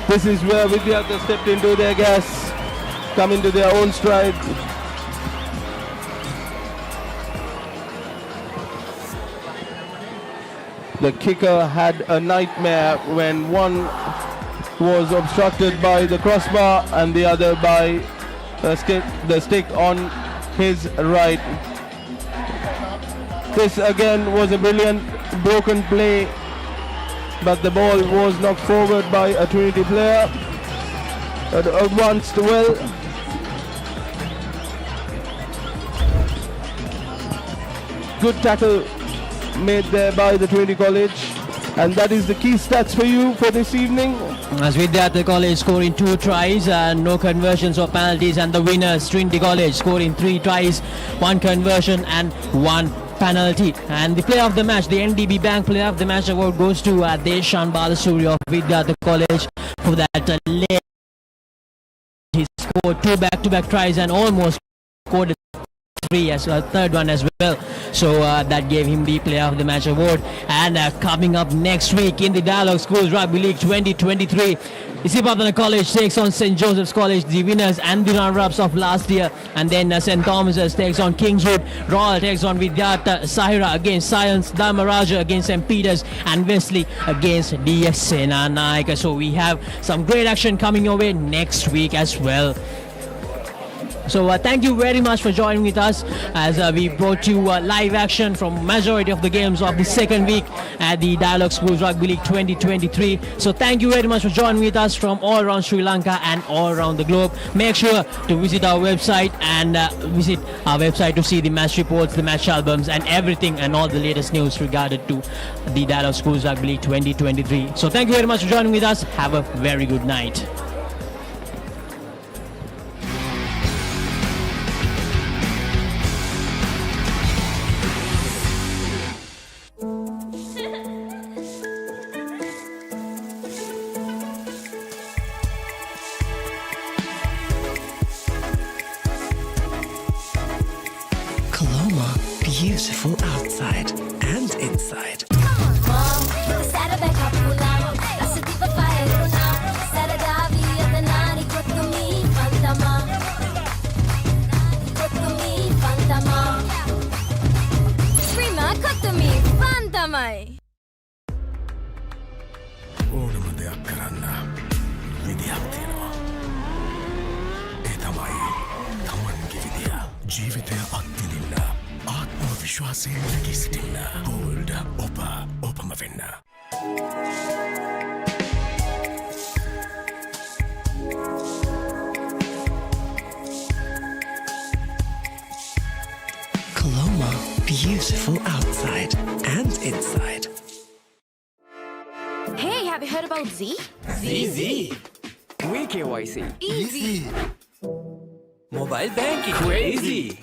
This is where Vidyartha stepped into their gas, come into their own stride. The kicker had a nightmare when one was obstructed by the crossbar and the other by the stick on his right. This again was a brilliant broken play, but the ball was knocked forward by a Trinity player. Advanced well. Good tackle made there by the Trinity College, and that is the key stats for you for this evening. As Vidyartha College scoring 2 tries and no conversions or penalties, and the winners Trinity College scoring 3 tries, 1 conversion and 1 penalty. And the player of the match, the NDB Bank player of the match award, goes to Deshan Balasuri of Vidyartha College for that late. He scored 2 back-to-back tries and almost scored 3 as well, third one as well. So that gave him the player of the match award. And coming up next week in the Dialog Schools Rugby League 2023, Vidyartha College takes on St. Joseph's College, the winners and the runner-ups of last year. And then St. Thomas's takes on Kingswood. Royal takes on Vidyartha. Sahira against Science. Dharmaraja against St. Peters. And Wesley against DS Senanayaka. So we have some great action coming your way next week as well. So thank you very much for joining with us as we brought you live action from majority of the games of the second week at the Dialog Schools Rugby League 2023. So thank you very much for joining with us from all around Sri Lanka and all around the globe. Make sure to visit our website to see the match reports, the match albums and everything and all the latest news regarding to the Dialog Schools Rugby League 2023. So thank you very much for joining with us. Have a very good night. Beautiful outside and inside. ඕනම දෙයක් කරන්න විදියක් තියෙනවා. ඒ තමයි තමන්ගේ විදිය. ජීවිතය අත්විඳින්න ආත්ම විශ්වාසයෙන් නැගී සිටින්න. හෝල්ඩ් ඔපම වෙන්න. Coloma, beautiful outside and inside. Hey, have you heard about Z? Z. KYC. Easy. Mobile banking. Crazy.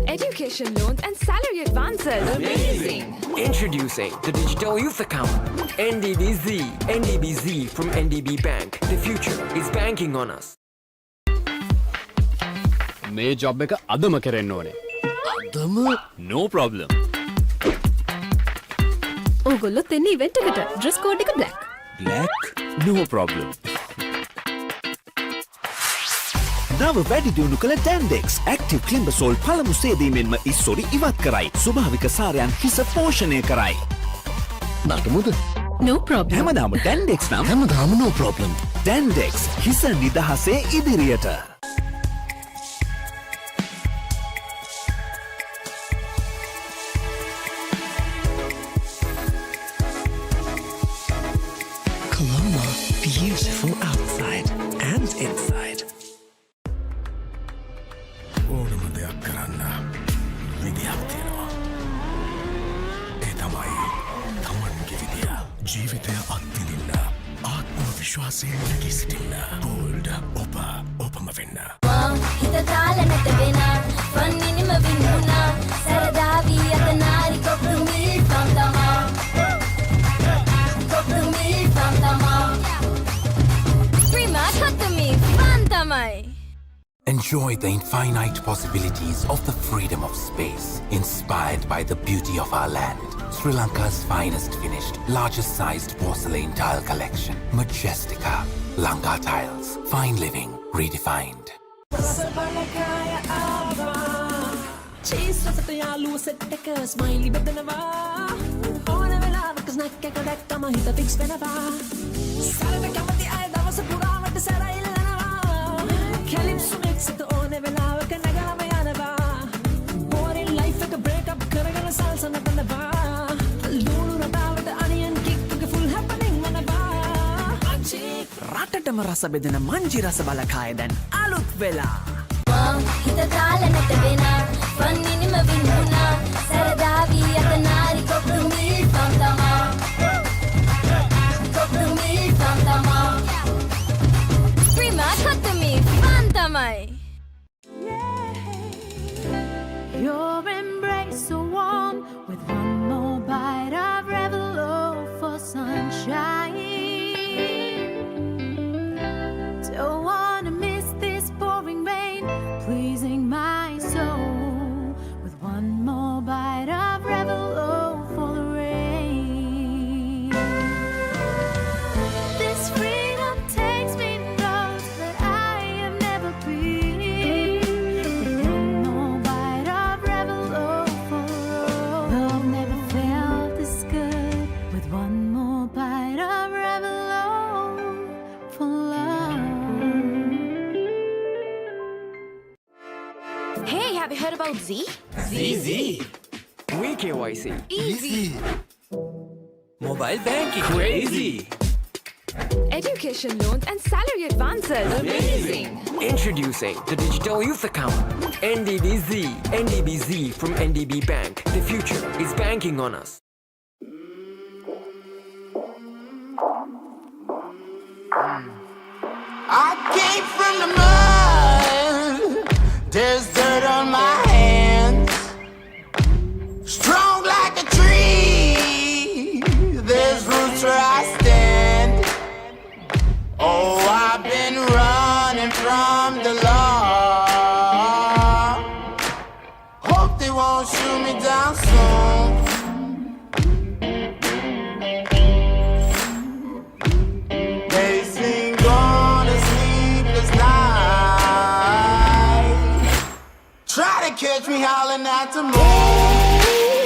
Education loans and salary advances. Amazing. Introducing the Digital Youth Account. NDBZ. NDBZ from NDB Bank. The future is banking on us. මේ job එක අදම කරන්න ඕනේ. අදම? No problem. ඕගොල්ලොත් එන්නේ event එකට. Dress code එක black. Black? No problem. නව වැඩි දියුණු කළ Dandex Active Climbasol පළමු සේදීමෙන්ම ඉස්සොරි ඉවත් කරයි. ස්වභාවික සාරයන් හිස පෝෂණය කරයි. නටමුද? No problem. හැමදාම Dandex නම් හැමදාම no problem. Dandex හිස නිදහසේ ඉදිරියට. Coloma, beautiful outside and inside. ඕනම දෙයක් කරන්න විදියක් තියෙනවා. ඒ තමයි තමන්ගේ විදිය. ජීවිතය අත්විඳින්න ආත්ම විශ්වාසයෙන් නැගී සිටින්න. හෝල්ඩ් ඔපම වෙන්න. හිත තාලනට වෙන වන්නිනිම වින්නුනා සරදාවී අතනාරි කොක්තුමී පන්තමා Prima කොක්තුමී පන්තමයි. Enjoy the infinite possibilities of the freedom of space, inspired by the beauty of our land. Sri Lanka's finest finished, largest sized porcelain tile collection. Majestica. Lanka Tiles. Fine living redefined. Cheese රසට යාළුව set එක smiley බෙදනවා ඕන වෙලාවක snack එක දැක්කම හිත fix වෙනවා සරද කැමති අය දවස පුරාවට සැරයිල්ලනවා කැලිප්සු මික්ස් එක ඕන වෙලාවක නැගලම යනවා බෝරින් ලයිෆ් එක බ්‍රේක් අප් කරගෙන සල්ස නටනවා ලුණු රටාවට අනියන් කික් එක ෆුල් හැපනින් වනවා මංචි රටටම රස බෙදෙන මංජි රස බලකාය දැන් අලුත් වෙලා හිත තාලනට වෙන වන්නිනිම වින්නුනා සරදාවී අතනාරි කොක්තුමී පන්තමා Prima කොක්තුමී පන්තමයි. Your embrace so warm with one more bite of Revelo for sunshine. Don't wanna miss this pouring rain, pleasing my soul. heard about Z? Easy. We KYC. Easy. Mobile banking. Crazy. Education loans and salary advances. Amazing. Introducing the Digital Youth Account. NDBZ. NDBZ from NDB Bank. The future is banking on us. I came from the mud. There's dirt on my hands. Strong like a tree. There's roots where I stand. Oh, I've been running from the law. Hope they won't shoot me down soon. They sing on a sleepless night. Try to catch me howling at the moon.